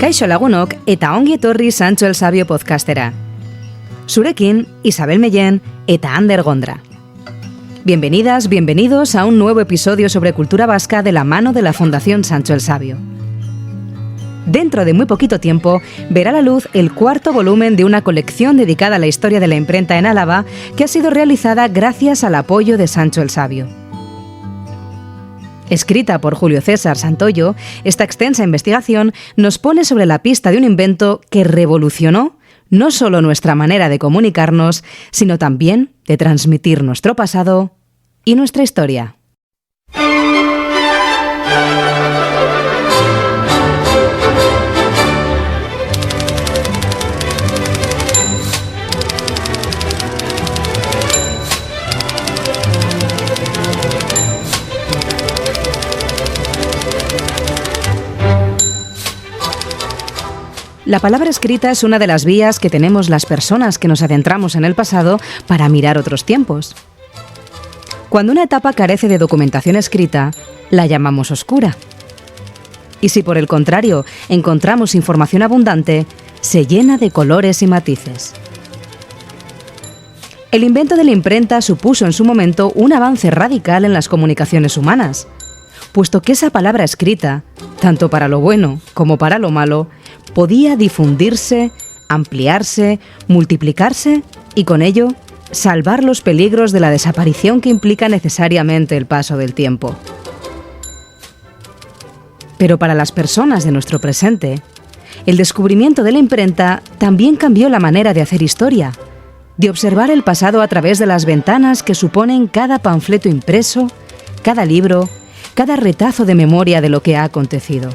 Kaixo lagunok eta ongi etorri Sancho el Sabio podcastera. Zurekin, Isabel Mellén eta Ander Gondra. Bienvenidas, bienvenidos a un nuevo episodio sobre cultura vasca de la mano de la Fundación Sancho el Sabio. Dentro de muy poquito tiempo verá la luz el cuarto volumen de una colección dedicada a la historia de la imprenta en Álava que ha sido realizada gracias al apoyo de Sancho el Sabio. Escrita por Julio César Santoyo, esta extensa investigación nos pone sobre la pista de un invento que revolucionó no solo nuestra manera de comunicarnos, sino también de transmitir nuestro pasado y nuestra historia. La palabra escrita es una de las vías que tenemos las personas que nos adentramos en el pasado para mirar otros tiempos. Cuando una etapa carece de documentación escrita, la llamamos oscura. Y si por el contrario encontramos información abundante, se llena de colores y matices. El invento de la imprenta supuso en su momento un avance radical en las comunicaciones humanas, puesto que esa palabra escrita, tanto para lo bueno como para lo malo, podía difundirse, ampliarse, multiplicarse y con ello salvar los peligros de la desaparición que implica necesariamente el paso del tiempo. Pero para las personas de nuestro presente, el descubrimiento de la imprenta también cambió la manera de hacer historia, de observar el pasado a través de las ventanas que suponen cada panfleto impreso, cada libro, cada retazo de memoria de lo que ha acontecido.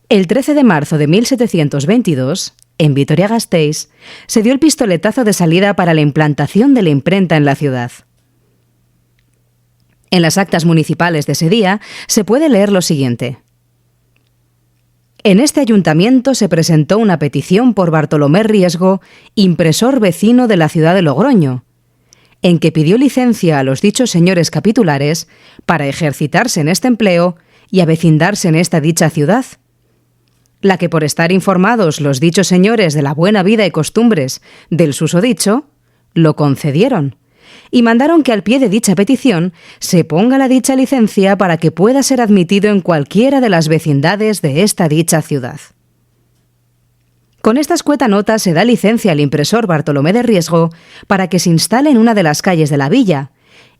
El 13 de marzo de 1722, en Vitoria-Gasteiz, se dio el pistoletazo de salida para la implantación de la imprenta en la ciudad. En las actas municipales de ese día se puede leer lo siguiente. En este ayuntamiento se presentó una petición por Bartolomé Riesgo, impresor vecino de la ciudad de Logroño, en que pidió licencia a los dichos señores capitulares para ejercitarse en este empleo y avecindarse en esta dicha ciudad, la que por estar informados los dichos señores de la buena vida y costumbres del susodicho, lo concedieron, y mandaron que al pie de dicha petición se ponga la dicha licencia para que pueda ser admitido en cualquiera de las vecindades de esta dicha ciudad. Con esta escueta nota se da licencia al impresor Bartolomé de Riesgo para que se instale en una de las calles de la villa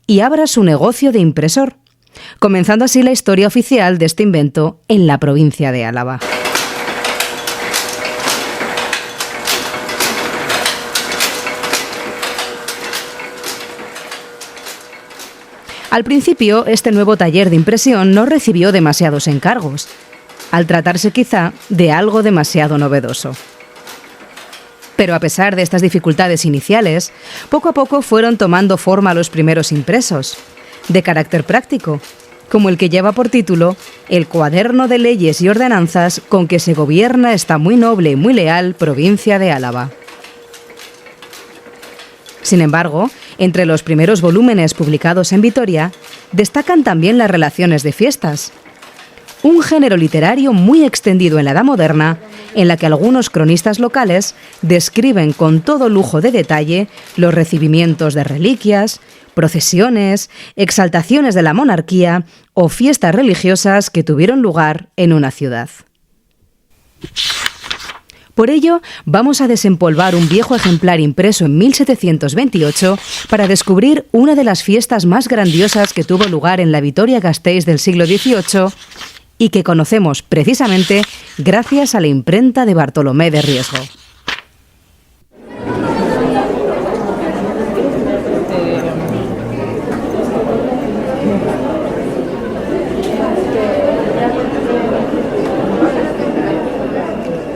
y abra su negocio de impresor, comenzando así la historia oficial de este invento en la provincia de Álava. Al principio, este nuevo taller de impresión no recibió demasiados encargos, al tratarse quizá de algo demasiado novedoso. Pero a pesar de estas dificultades iniciales, poco a poco fueron tomando forma los primeros impresos, de carácter práctico, como el que lleva por título El cuaderno de leyes y ordenanzas con que se gobierna esta muy noble y muy leal provincia de Álava. Sin embargo, entre los primeros volúmenes publicados en Vitoria, destacan también las relaciones de fiestas, un género literario muy extendido en la Edad Moderna, en la que algunos cronistas locales describen con todo lujo de detalle los recibimientos de reliquias, procesiones, exaltaciones de la monarquía o fiestas religiosas que tuvieron lugar en una ciudad. Por ello, vamos a desempolvar un viejo ejemplar impreso en 1728 para descubrir una de las fiestas más grandiosas que tuvo lugar en la Vitoria-Gasteiz del siglo XVIII y que conocemos precisamente gracias a la imprenta de Bartolomé de Riesgo.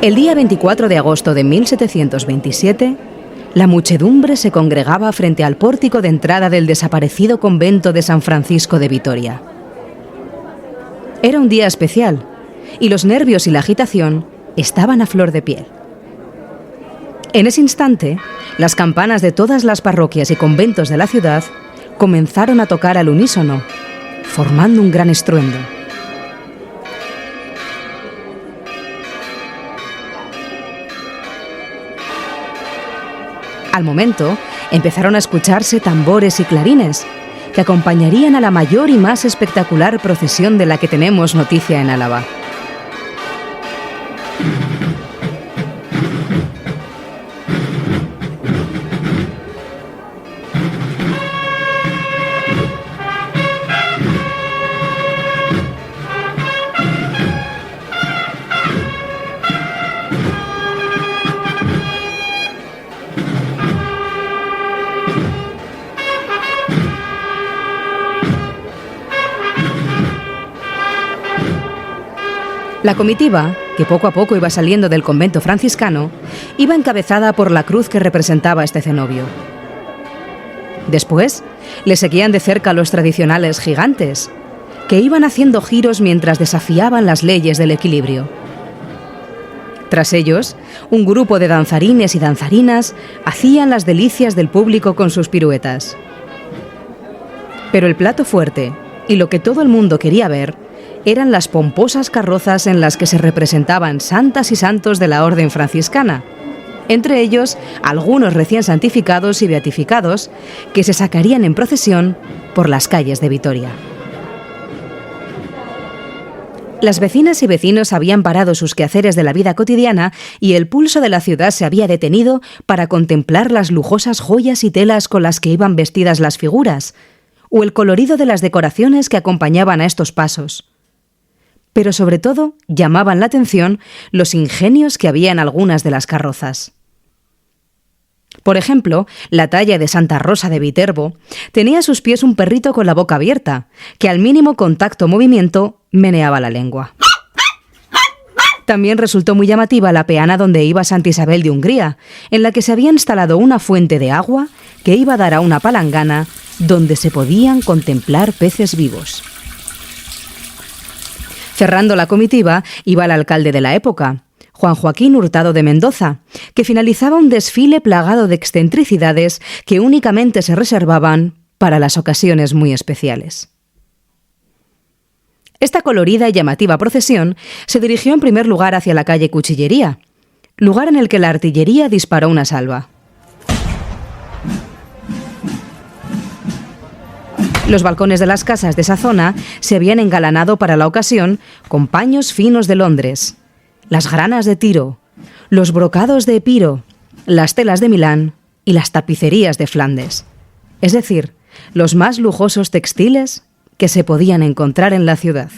El día 24 de agosto de 1727, la muchedumbre se congregaba frente al pórtico de entrada del desaparecido convento de San Francisco de Vitoria. Era un día especial, y los nervios y la agitación estaban a flor de piel. En ese instante, las campanas de todas las parroquias y conventos de la ciudad comenzaron a tocar al unísono, formando un gran estruendo. Al momento, empezaron a escucharse tambores y clarines, que acompañarían a la mayor y más espectacular procesión de la que tenemos noticia en Álava. La comitiva, que poco a poco iba saliendo del convento franciscano, iba encabezada por la cruz que representaba este cenobio. Después, le seguían de cerca los tradicionales gigantes, que iban haciendo giros mientras desafiaban las leyes del equilibrio. Tras ellos, un grupo de danzarines y danzarinas hacían las delicias del público con sus piruetas. Pero el plato fuerte, y lo que todo el mundo quería ver, eran las pomposas carrozas en las que se representaban santas y santos de la orden franciscana, entre ellos algunos recién santificados y beatificados que se sacarían en procesión por las calles de Vitoria. Las vecinas y vecinos habían parado sus quehaceres de la vida cotidiana y el pulso de la ciudad se había detenido para contemplar las lujosas joyas y telas con las que iban vestidas las figuras, o el colorido de las decoraciones que acompañaban a estos pasos. Pero sobre todo llamaban la atención los ingenios que había en algunas de las carrozas. Por ejemplo, la talla de Santa Rosa de Viterbo tenía a sus pies un perrito con la boca abierta, que al mínimo contacto o movimiento meneaba la lengua. También resultó muy llamativa la peana donde iba Santa Isabel de Hungría, en la que se había instalado una fuente de agua que iba a dar a una palangana donde se podían contemplar peces vivos. Cerrando la comitiva iba el alcalde de la época, Juan Joaquín Hurtado de Mendoza, que finalizaba un desfile plagado de excentricidades que únicamente se reservaban para las ocasiones muy especiales. Esta colorida y llamativa procesión se dirigió en primer lugar hacia la calle Cuchillería, lugar en el que la artillería disparó una salva. Los balcones de las casas de esa zona se habían engalanado para la ocasión con paños finos de Londres, las granas de Tiro, los brocados de Epiro, las telas de Milán y las tapicerías de Flandes, es decir, los más lujosos textiles que se podían encontrar en la ciudad.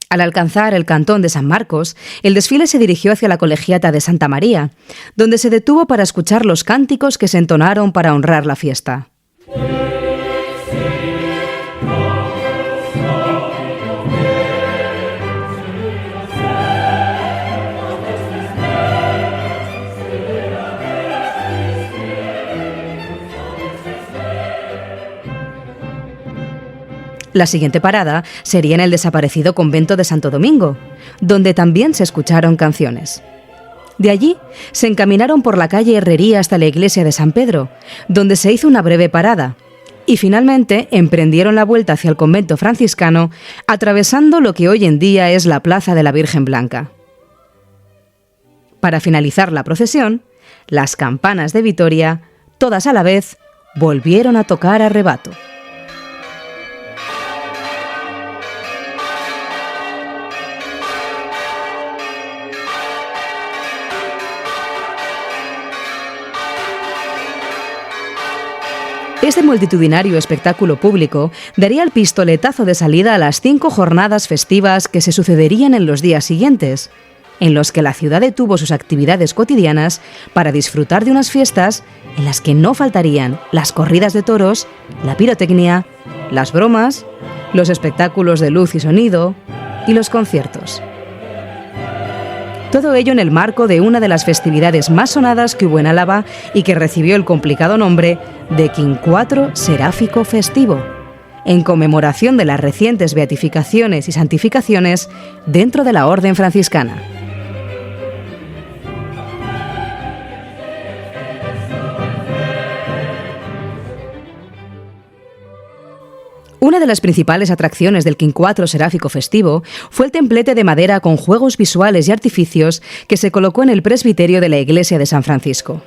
Al alcanzar el cantón de San Marcos, el desfile se dirigió hacia la colegiata de Santa María, donde se detuvo para escuchar los cánticos que se entonaron para honrar la fiesta. La siguiente parada sería en el desaparecido convento de Santo Domingo, donde también se escucharon canciones. De allí se encaminaron por la calle Herrería hasta la iglesia de San Pedro, donde se hizo una breve parada, y finalmente emprendieron la vuelta hacia el convento franciscano, atravesando lo que hoy en día es la Plaza de la Virgen Blanca. Para finalizar la procesión, las campanas de Vitoria, todas a la vez, volvieron a tocar a rebato. Este multitudinario espectáculo público daría el pistoletazo de salida a las 5 jornadas festivas que se sucederían en los días siguientes, en los que la ciudad detuvo sus actividades cotidianas para disfrutar de unas fiestas en las que no faltarían las corridas de toros, la pirotecnia, las bromas, los espectáculos de luz y sonido y los conciertos. Todo ello en el marco de una de las festividades más sonadas que hubo en Álava y que recibió el complicado nombre de Quincuatro Seráfico Festivo, en conmemoración de las recientes beatificaciones y santificaciones dentro de la Orden franciscana. Una de las principales atracciones del Quincuatro Seráfico festivo fue el templete de madera con juegos visuales y artificios que se colocó en el presbiterio de la iglesia de San Francisco.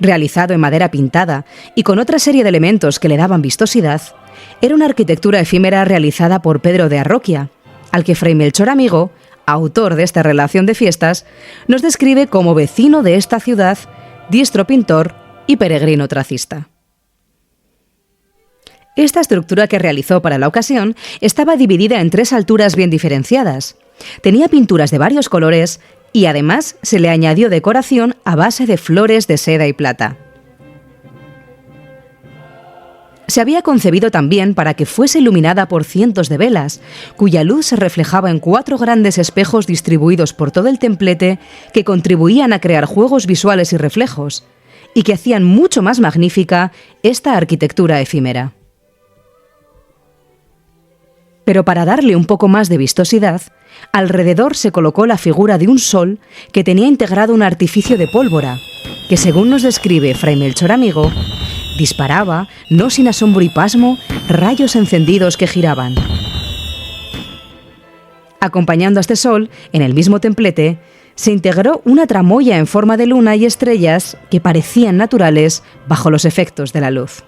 Realizado en madera pintada y con otra serie de elementos que le daban vistosidad, era una arquitectura efímera realizada por Pedro de Arroquia, al que Fray Melchor Amigo, autor de esta relación de fiestas, nos describe como vecino de esta ciudad, diestro pintor y peregrino tracista. Esta estructura que realizó para la ocasión estaba dividida en 3 alturas bien diferenciadas. Tenía pinturas de varios colores y además se le añadió decoración a base de flores de seda y plata. Se había concebido también para que fuese iluminada por cientos de velas, cuya luz se reflejaba en 4 grandes espejos distribuidos por todo el templete que contribuían a crear juegos visuales y reflejos, y que hacían mucho más magnífica esta arquitectura efímera. Pero para darle un poco más de vistosidad, alrededor se colocó la figura de un sol que tenía integrado un artificio de pólvora, que según nos describe Fray Melchor Amigo, disparaba, no sin asombro y pasmo, rayos encendidos que giraban. Acompañando a este sol, en el mismo templete, se integró una tramoya en forma de luna y estrellas que parecían naturales bajo los efectos de la luz.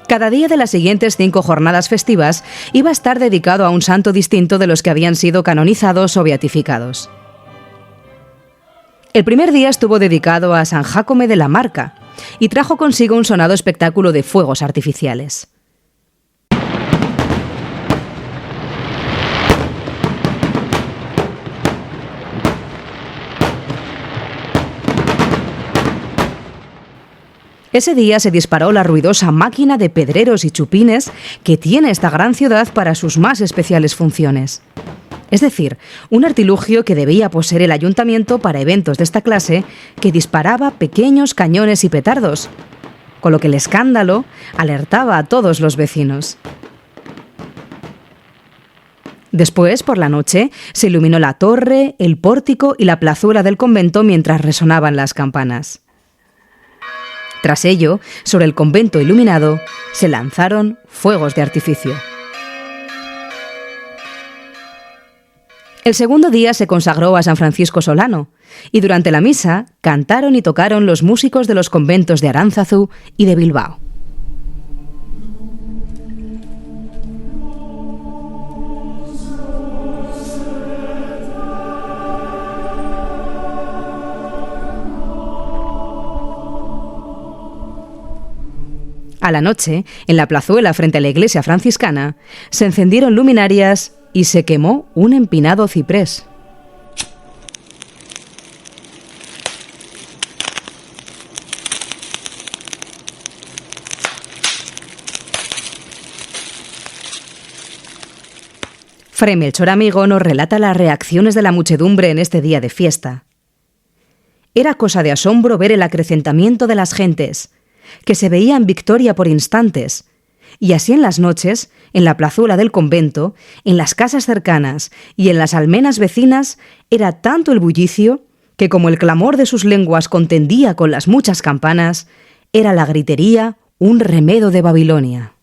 Cada día de las siguientes 5 jornadas festivas iba a estar dedicado a un santo distinto de los que habían sido canonizados o beatificados. El primer día estuvo dedicado a San Jácome de la Marca y trajo consigo un sonado espectáculo de fuegos artificiales. Ese día se disparó la ruidosa máquina de pedreros y chupines que tiene esta gran ciudad para sus más especiales funciones. Es decir, un artilugio que debía poseer el ayuntamiento para eventos de esta clase, que disparaba pequeños cañones y petardos, con lo que el escándalo alertaba a todos los vecinos. Después, por la noche, se iluminó la torre, el pórtico y la plazuela del convento mientras resonaban las campanas. Tras ello, sobre el convento iluminado, se lanzaron fuegos de artificio. El segundo día se consagró a San Francisco Solano, y durante la misa cantaron y tocaron los músicos de los conventos de Aránzazu y de Bilbao. A la noche, en la plazuela frente a la iglesia franciscana, se encendieron luminarias y se quemó un empinado ciprés. Fray Melchor Amigo nos relata las reacciones de la muchedumbre en este día de fiesta. Era cosa de asombro ver el acrecentamiento de las gentes, que se veía en Victoria por instantes, y así en las noches, en la plazuela del convento, en las casas cercanas y en las almenas vecinas, era tanto el bullicio que, como el clamor de sus lenguas contendía con las muchas campanas, era la gritería un remedo de Babilonia.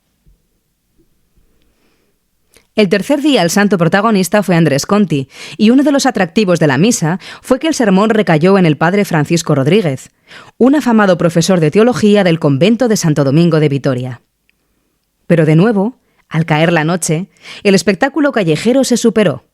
El tercer día el santo protagonista fue Andrés Conti, y uno de los atractivos de la misa fue que el sermón recayó en el padre Francisco Rodríguez, un afamado profesor de teología del convento de Santo Domingo de Vitoria. Pero de nuevo, al caer la noche, el espectáculo callejero se superó.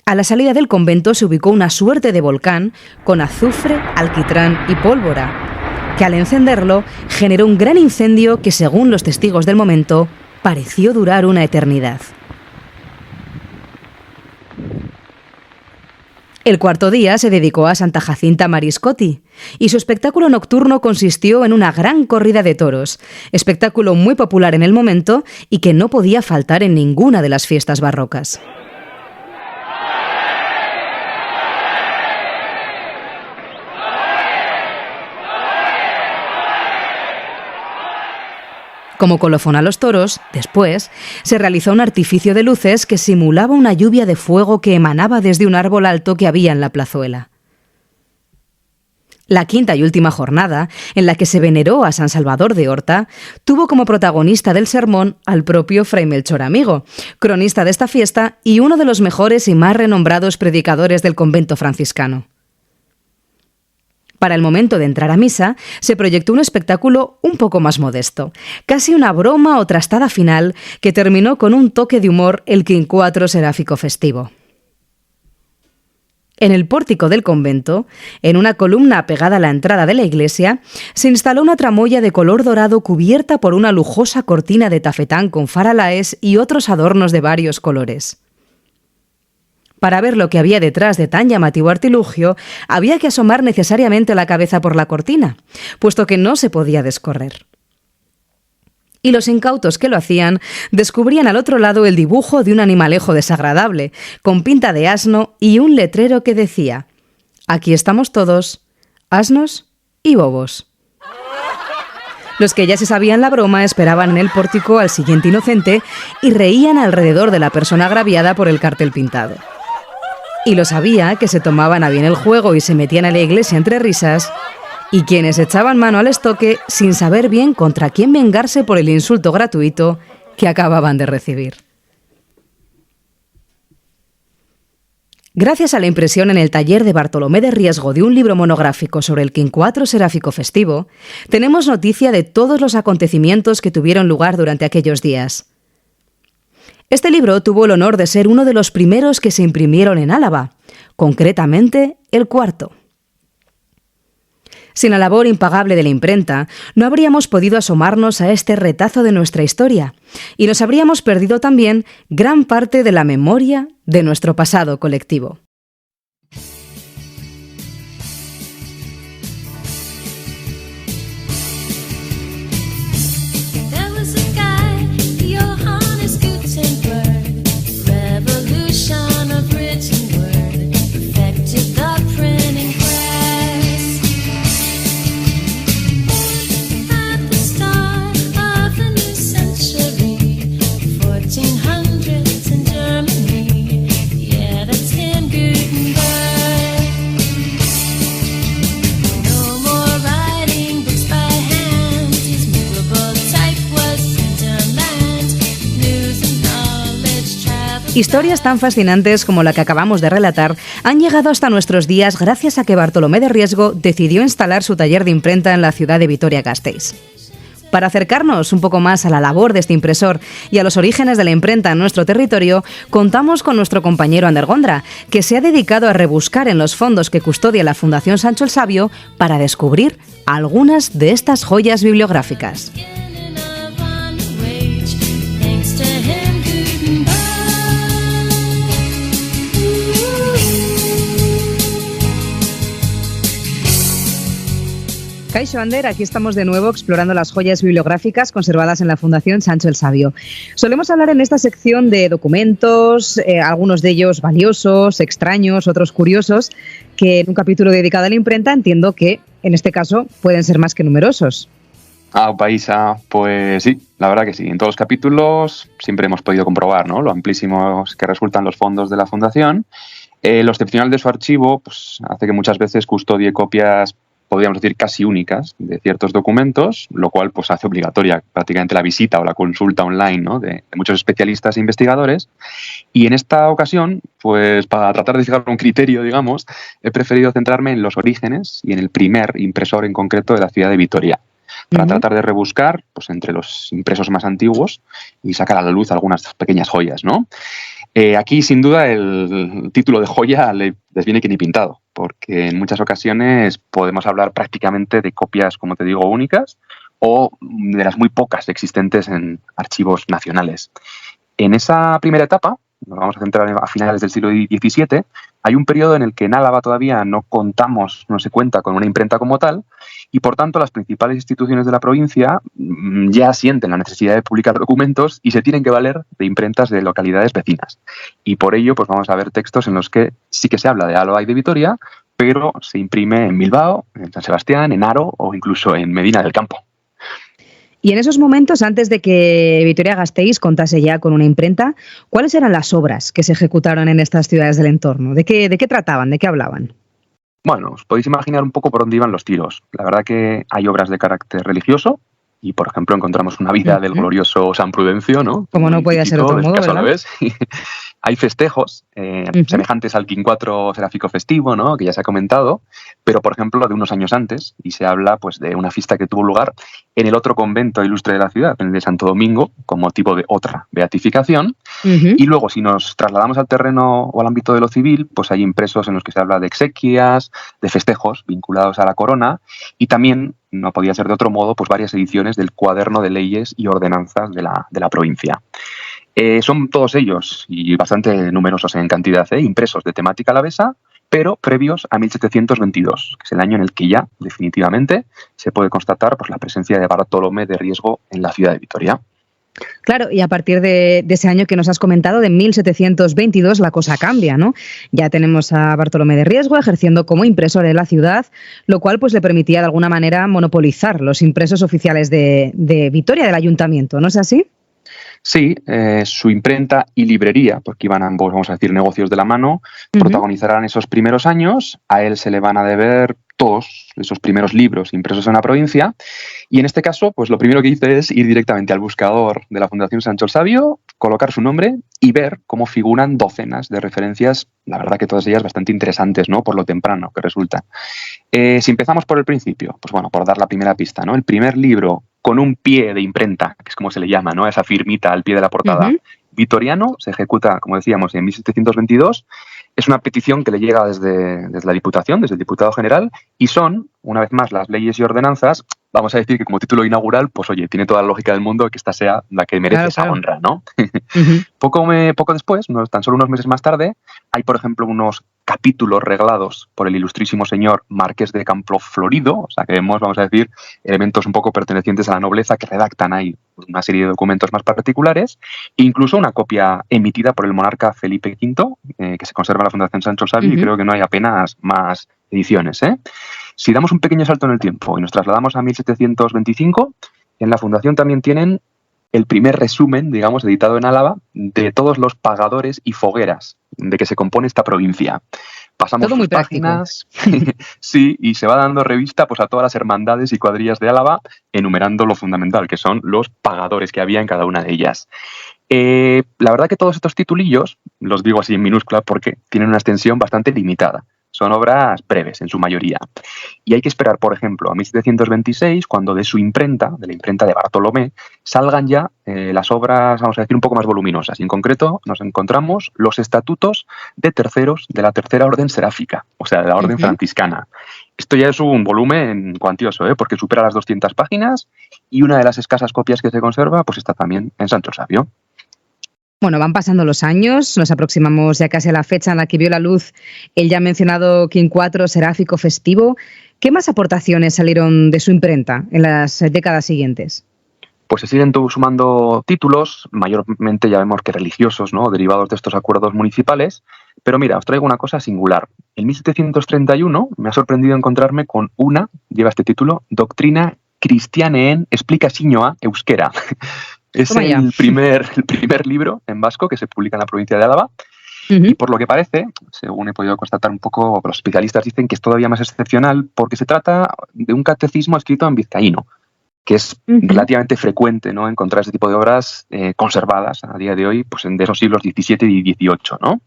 A la salida del convento se ubicó una suerte de volcán con azufre, alquitrán y pólvora, que al encenderlo generó un gran incendio que, según los testigos del momento, pareció durar una eternidad. El cuarto día se dedicó a Santa Jacinta Mariscotti, y su espectáculo nocturno consistió en una gran corrida de toros, espectáculo muy popular en el momento y que no podía faltar en ninguna de las fiestas barrocas. Como colofón a los toros, después, se realizó un artificio de luces que simulaba una lluvia de fuego que emanaba desde un árbol alto que había en la plazuela. La quinta y última jornada, en la que se veneró a San Salvador de Horta, tuvo como protagonista del sermón al propio Fray Melchor Amigo, cronista de esta fiesta y uno de los mejores y más renombrados predicadores del convento franciscano. Para el momento de entrar a misa, se proyectó un espectáculo un poco más modesto, casi una broma o trastada final que terminó con un toque de humor el quincuatro seráfico festivo. En el pórtico del convento, en una columna pegada a la entrada de la iglesia, se instaló una tramoya de color dorado cubierta por una lujosa cortina de tafetán con faralaes y otros adornos de varios colores. Para ver lo que había detrás de tan llamativo artilugio, había que asomar necesariamente la cabeza por la cortina, puesto que no se podía descorrer. Y los incautos que lo hacían descubrían al otro lado el dibujo de un animalejo desagradable, con pinta de asno y un letrero que decía: «Aquí estamos todos, asnos y bobos». Los que ya se sabían la broma esperaban en el pórtico al siguiente inocente y reían alrededor de la persona agraviada por el cartel pintado. Y lo sabía que se tomaban a bien el juego y se metían a la iglesia entre risas, y quienes echaban mano al estoque sin saber bien contra quién vengarse por el insulto gratuito que acababan de recibir. Gracias a la impresión en el taller de Bartolomé de Riesgo de un libro monográfico sobre el quincuatro seráfico festivo, tenemos noticia de todos los acontecimientos que tuvieron lugar durante aquellos días. Este libro tuvo el honor de ser uno de los primeros que se imprimieron en Álava, concretamente el cuarto. Sin la labor impagable de la imprenta, no habríamos podido asomarnos a este retazo de nuestra historia y nos habríamos perdido también gran parte de la memoria de nuestro pasado colectivo. Historias tan fascinantes como la que acabamos de relatar han llegado hasta nuestros días gracias a que Bartolomé de Riesgo decidió instalar su taller de imprenta en la ciudad de Vitoria-Gasteiz. Para acercarnos un poco más a la labor de este impresor y a los orígenes de la imprenta en nuestro territorio, contamos con nuestro compañero Ander Gondra, que se ha dedicado a rebuscar en los fondos que custodia la Fundación Sancho el Sabio para descubrir algunas de estas joyas bibliográficas. Kaixo, Ander, aquí estamos de nuevo explorando las joyas bibliográficas conservadas en la Fundación Sancho el Sabio. Solemos hablar en esta sección de documentos, algunos de ellos valiosos, extraños, otros curiosos, que en un capítulo dedicado a la imprenta entiendo que, en este caso, pueden ser más que numerosos. Paisa, pues sí, la verdad que sí. En todos los capítulos siempre hemos podido comprobar, ¿no?, lo amplísimos que resultan los fondos de la Fundación. Lo excepcional de su archivo pues, hace que muchas veces custodie copias, podríamos decir, casi únicas de ciertos documentos, lo cual pues hace obligatoria prácticamente la visita o la consulta online, ¿no?, de muchos especialistas e investigadores. Y en esta ocasión, pues para tratar de fijar un criterio, digamos, he preferido centrarme en los orígenes y en el primer impresor en concreto de la ciudad de Vitoria, para tratar de rebuscar pues, entre los impresos más antiguos y sacar a la luz algunas pequeñas joyas, ¿no? Aquí, sin duda, el título de joya les viene que ni pintado, porque en muchas ocasiones podemos hablar prácticamente de copias, como te digo, únicas o de las muy pocas existentes en archivos nacionales. En esa primera etapa, nos vamos a centrar a finales del siglo XVII, hay un periodo en el que en Álava todavía no se cuenta con una imprenta como tal, y por tanto las principales instituciones de la provincia ya sienten la necesidad de publicar documentos y se tienen que valer de imprentas de localidades vecinas. Y por ello pues vamos a ver textos en los que sí que se habla de Álava y de Vitoria, pero se imprime en Bilbao, en San Sebastián, en Haro o incluso en Medina del Campo. Y en esos momentos, antes de que Vitoria-Gasteiz contase ya con una imprenta, ¿cuáles eran las obras que se ejecutaron en estas ciudades del entorno? ¿De qué trataban? ¿De qué hablaban? Bueno, os podéis imaginar un poco por dónde iban los tiros. La verdad que hay obras de carácter religioso y, por ejemplo, encontramos una vida del glorioso San Prudencio, ¿no? Como no podía ser de otro Del modo, caso ¿verdad? Alavés. Hay festejos semejantes al Quincuatro Seráfico Festivo, ¿no? Que ya se ha comentado, pero, por ejemplo, de unos años antes, y se habla pues de una fiesta que tuvo lugar en el otro convento ilustre de la ciudad, en el de Santo Domingo, con motivo de otra beatificación. Y luego, si nos trasladamos al terreno o al ámbito de lo civil, pues hay impresos en los que se habla de exequias, de festejos vinculados a la corona, y también, no podía ser de otro modo, pues varias ediciones del cuaderno de leyes y ordenanzas de la provincia. Son todos ellos, y bastante numerosos en cantidad, impresos de temática alavesa, pero previos a 1722, que es el año en el que ya, definitivamente, se puede constatar pues, la presencia de Bartolomé de Riesgo en la ciudad de Vitoria. Claro, y a partir de ese año que nos has comentado, de 1722, la cosa cambia, ¿no? Ya tenemos a Bartolomé de Riesgo ejerciendo como impresor en la ciudad, lo cual pues le permitía de alguna manera monopolizar los impresos oficiales de Vitoria, del ayuntamiento, ¿no es así? Sí, su imprenta y librería, porque iban ambos, vamos a decir, negocios de la mano, protagonizarán esos primeros años. A él se le van a deber todos esos primeros libros impresos en la provincia. Y en este caso, pues lo primero que hice es ir directamente al buscador de la Fundación Sancho el Sabio, colocar su nombre y ver cómo figuran docenas de referencias, la verdad que todas ellas bastante interesantes, ¿no? Por lo temprano que resulta. Si empezamos por el principio, pues bueno, por dar la primera pista, ¿no? El primer libro con un pie de imprenta, que es como se le llama, ¿no? Esa firmita al pie de la portada, vitoriano, se ejecuta, como decíamos, en 1722. Es una petición que le llega desde la Diputación, desde el Diputado General, y son, una vez más, las leyes y ordenanzas. Vamos a decir que como título inaugural, pues oye, tiene toda la lógica del mundo que esta sea la que merece esa honra, ¿no? Poco después, tan solo unos meses más tarde, hay, por ejemplo, unos capítulos reglados por el ilustrísimo señor Marqués de Campo Florido, o sea que vemos, vamos a decir, elementos un poco pertenecientes a la nobleza que redactan ahí una serie de documentos más particulares, e incluso una copia emitida por el monarca Felipe V, que se conserva en la Fundación Sancho el Sabio, y creo que no hay apenas más ediciones, ¿eh? Si damos un pequeño salto en el tiempo y nos trasladamos a 1725, en la Fundación también tienen el primer resumen, digamos, editado en Álava, de todos los pagadores y fogueras de que se compone esta provincia. Pasamos todo muy páginas, sí, y se va dando revista pues, a todas las hermandades y cuadrillas de Álava, enumerando lo fundamental, que son los pagadores que había en cada una de ellas. La verdad que todos estos titulillos, los digo así en minúscula porque tienen una extensión bastante limitada. Son obras breves, en su mayoría. Y hay que esperar, por ejemplo, a 1726, cuando de su imprenta, de la imprenta de Bartolomé, salgan ya las obras, vamos a decir, un poco más voluminosas. Y en concreto nos encontramos los estatutos de terceros de la Tercera Orden Seráfica, o sea, de la Orden Franciscana. Esto ya es un volumen cuantioso, porque supera las 200 páginas y una de las escasas copias que se conserva pues está también en Sancho el Sabio. Bueno, van pasando los años, nos aproximamos ya casi a la fecha en la que vio la luz el ya mencionado Quincuatro Seráfico Festivo. ¿Qué más aportaciones salieron de su imprenta en las décadas siguientes? Pues se siguen sumando títulos, mayormente ya vemos que religiosos, ¿no? Derivados de estos acuerdos municipales. Pero mira, os traigo una cosa singular. En 1731 me ha sorprendido encontrarme con lleva este título, Doctrina Cristianeen Explicacióna Euskera. Es el primer libro en vasco que se publica en la provincia de Álava. Y por lo que parece, según he podido constatar un poco, los especialistas dicen que es todavía más excepcional porque se trata de un catecismo escrito en vizcaíno, que es relativamente frecuente, ¿no? Encontrar este tipo de obras conservadas a día de hoy pues, de esos siglos XVII y XVIII, ¿no?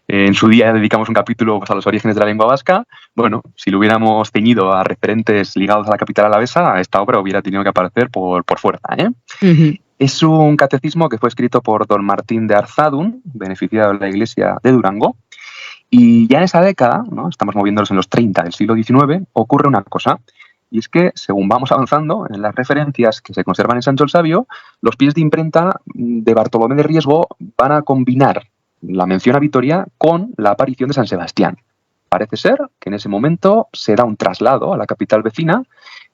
En su día dedicamos un capítulo pues, a los orígenes de la lengua vasca. Bueno, si lo hubiéramos ceñido a referentes ligados a la capital alavesa, esta obra hubiera tenido que aparecer por fuerza, ¿eh? Es un catecismo que fue escrito por don Martín de Arzadun, beneficiado de la iglesia de Durango, y ya en esa década, ¿no? Estamos moviéndonos en los 30 del siglo XIX, ocurre una cosa, y es que según vamos avanzando en las referencias que se conservan en Sancho el Sabio, los pies de imprenta de Bartolomé de Riesgo van a combinar la mención a Vitoria con la aparición de San Sebastián. Parece ser que en ese momento se da un traslado a la capital vecina.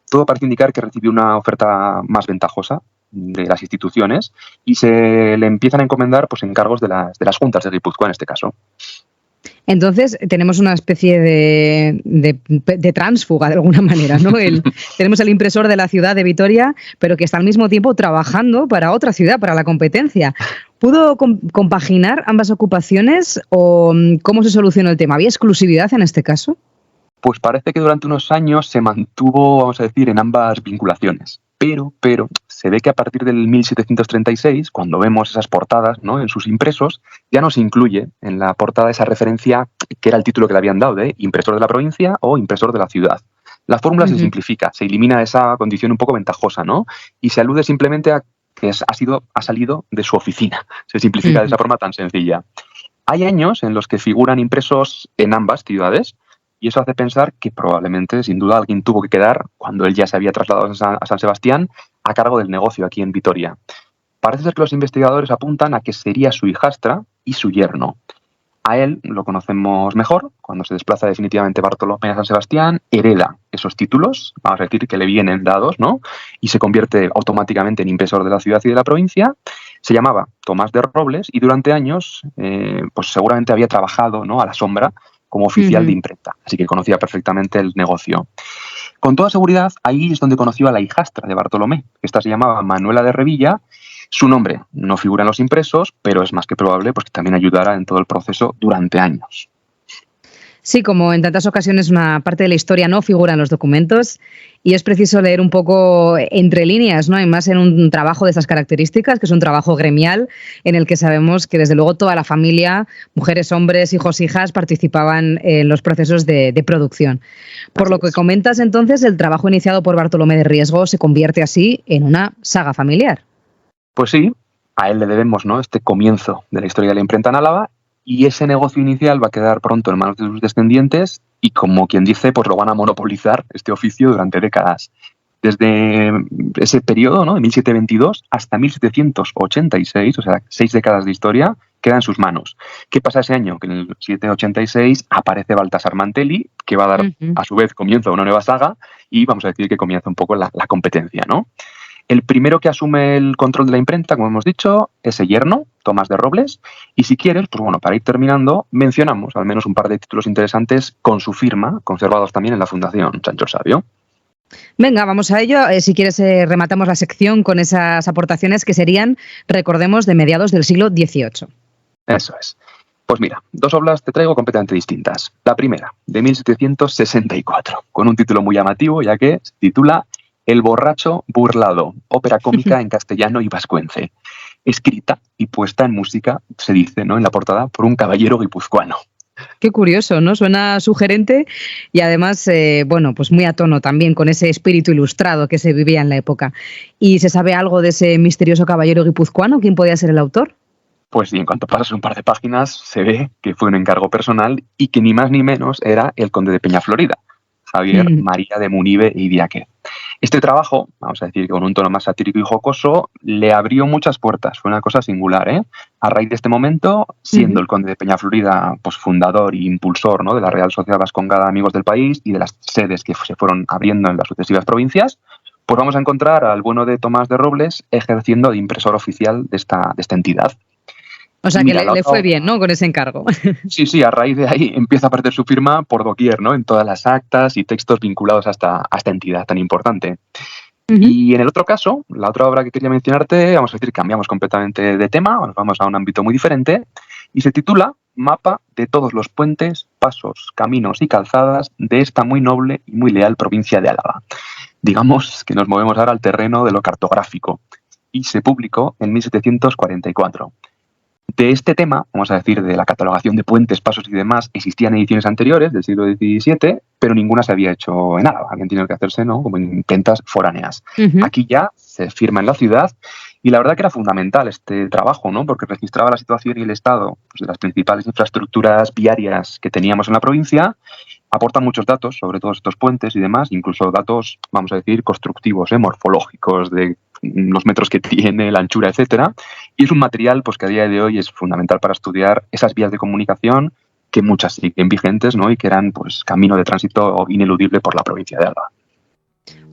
Todo parece indicar que recibió una oferta más ventajosa de las instituciones y se le empiezan a encomendar pues, encargos de las juntas de Guipúzcoa en este caso. Entonces, tenemos una especie de tránsfuga, de alguna manera, ¿no? Tenemos el impresor de la ciudad de Vitoria, pero que está al mismo tiempo trabajando para otra ciudad, para la competencia. ¿Pudo compaginar ambas ocupaciones o cómo se solucionó el tema? ¿Había exclusividad en este caso? Pues parece que durante unos años se mantuvo, vamos a decir, en ambas vinculaciones. Pero se ve que a partir del 1736, cuando vemos esas portadas, ¿no?, en sus impresos, ya no se incluye en la portada esa referencia que era el título que le habían dado de impresor de la provincia o impresor de la ciudad. La fórmula se simplifica, se elimina esa condición un poco ventajosa, ¿no? Y se alude simplemente a que ha salido de su oficina. Se simplifica de esa forma tan sencilla. Hay años en los que figuran impresos en ambas ciudades, y eso hace pensar que probablemente, sin duda, alguien tuvo que quedar, cuando él ya se había trasladado a San Sebastián, a cargo del negocio aquí en Vitoria. Parece ser que los investigadores apuntan a que sería su hijastra y su yerno. A él lo conocemos mejor, cuando se desplaza definitivamente Bartolomé a San Sebastián, hereda esos títulos, vamos a decir que le vienen dados, ¿no?, y se convierte automáticamente en impresor de la ciudad y de la provincia. Se llamaba Tomás de Robles y durante años pues seguramente había trabajado, ¿no?, a la sombra como oficial de imprenta, así que conocía perfectamente el negocio. Con toda seguridad, ahí es donde conoció a la hijastra de Bartolomé. Esta se llamaba Manuela de Revilla. Su nombre no figura en los impresos, pero es más que probable pues, que también ayudara en todo el proceso durante años. Sí, como en tantas ocasiones una parte de la historia no figura en los documentos y es preciso leer un poco entre líneas, ¿no? Y más en un trabajo de esas características, que es un trabajo gremial en el que sabemos que desde luego toda la familia, mujeres, hombres, hijos, hijas, participaban en los procesos de producción. Por lo que comentas entonces, el trabajo iniciado por Bartolomé de Riesgo se convierte así en una saga familiar. Pues sí, a él le debemos, ¿no?, este comienzo de la historia de la imprenta en Álava. Y ese negocio inicial va a quedar pronto en manos de sus descendientes y, como quien dice, pues lo van a monopolizar este oficio durante décadas. Desde ese periodo, ¿no?, de 1722 hasta 1786, o sea, 6 décadas de historia, queda en sus manos. ¿Qué pasa ese año? Que en el 1786 aparece Baltasar Mantelli, que va a dar a su vez comienzo a una nueva saga y vamos a decir que comienza un poco la competencia, ¿no? El primero que asume el control de la imprenta, como hemos dicho, es el yerno, Tomás de Robles. Y si quieres, pues bueno, para ir terminando, mencionamos al menos un par de títulos interesantes con su firma, conservados también en la Fundación Sancho el Sabio. Venga, vamos a ello. Si quieres, rematamos la sección con esas aportaciones que serían, recordemos, de mediados del siglo XVIII. Eso es. Pues mira, 2 obras te traigo completamente distintas. La primera, de 1764, con un título muy llamativo, ya que se titula El borracho burlado, ópera cómica en castellano y vascuence, escrita y puesta en música, se dice, ¿no?, en la portada, por un caballero guipuzcoano. Qué curioso, ¿no? Suena sugerente y además, bueno, pues muy a tono también con ese espíritu ilustrado que se vivía en la época. ¿Y se sabe algo de ese misterioso caballero guipuzcoano? ¿Quién podía ser el autor? Pues sí, en cuanto pasas un par de páginas, se ve que fue un encargo personal y que ni más ni menos era el conde de Peñaflorida, Javier María de Munive y Diáquez. Este trabajo, vamos a decir, con un tono más satírico y jocoso, le abrió muchas puertas. Fue una cosa singular, ¿eh? A raíz de este momento, siendo el conde de Peñaflorida pues, fundador e impulsor, ¿no?, de la Real Sociedad Vascongada Amigos del País y de las sedes que se fueron abriendo en las sucesivas provincias, pues vamos a encontrar al bueno de Tomás de Robles ejerciendo de impresor oficial de esta entidad. O sea, mira, que le fue bien, ¿no?, con ese encargo. Sí, a raíz de ahí empieza a aparecer su firma por doquier, ¿no?, en todas las actas y textos vinculados a esta entidad tan importante. Y en el otro caso, la otra obra que quería mencionarte, vamos a decir, cambiamos completamente de tema, nos vamos a un ámbito muy diferente, y se titula Mapa de todos los puentes, pasos, caminos y calzadas de esta muy noble y muy leal provincia de Álava. Digamos que nos movemos ahora al terreno de lo cartográfico, y se publicó en 1744. De este tema, vamos a decir, de la catalogación de puentes, pasos y demás, existían ediciones anteriores del siglo XVII, pero ninguna se había hecho en Álava. Habían tenido que hacerse, ¿no?, como en imprentas foráneas. Aquí ya se firma en la ciudad y la verdad que era fundamental este trabajo, ¿no?, porque registraba la situación y el estado pues, de las principales infraestructuras viarias que teníamos en la provincia. Aporta muchos datos sobre todos estos puentes y demás, incluso datos, vamos a decir, constructivos, morfológicos, de los metros que tiene, la anchura, etcétera. Y es un material pues, que a día de hoy es fundamental para estudiar esas vías de comunicación que muchas siguen vigentes, ¿no?, y que eran pues, camino de tránsito ineludible por la provincia de Álava.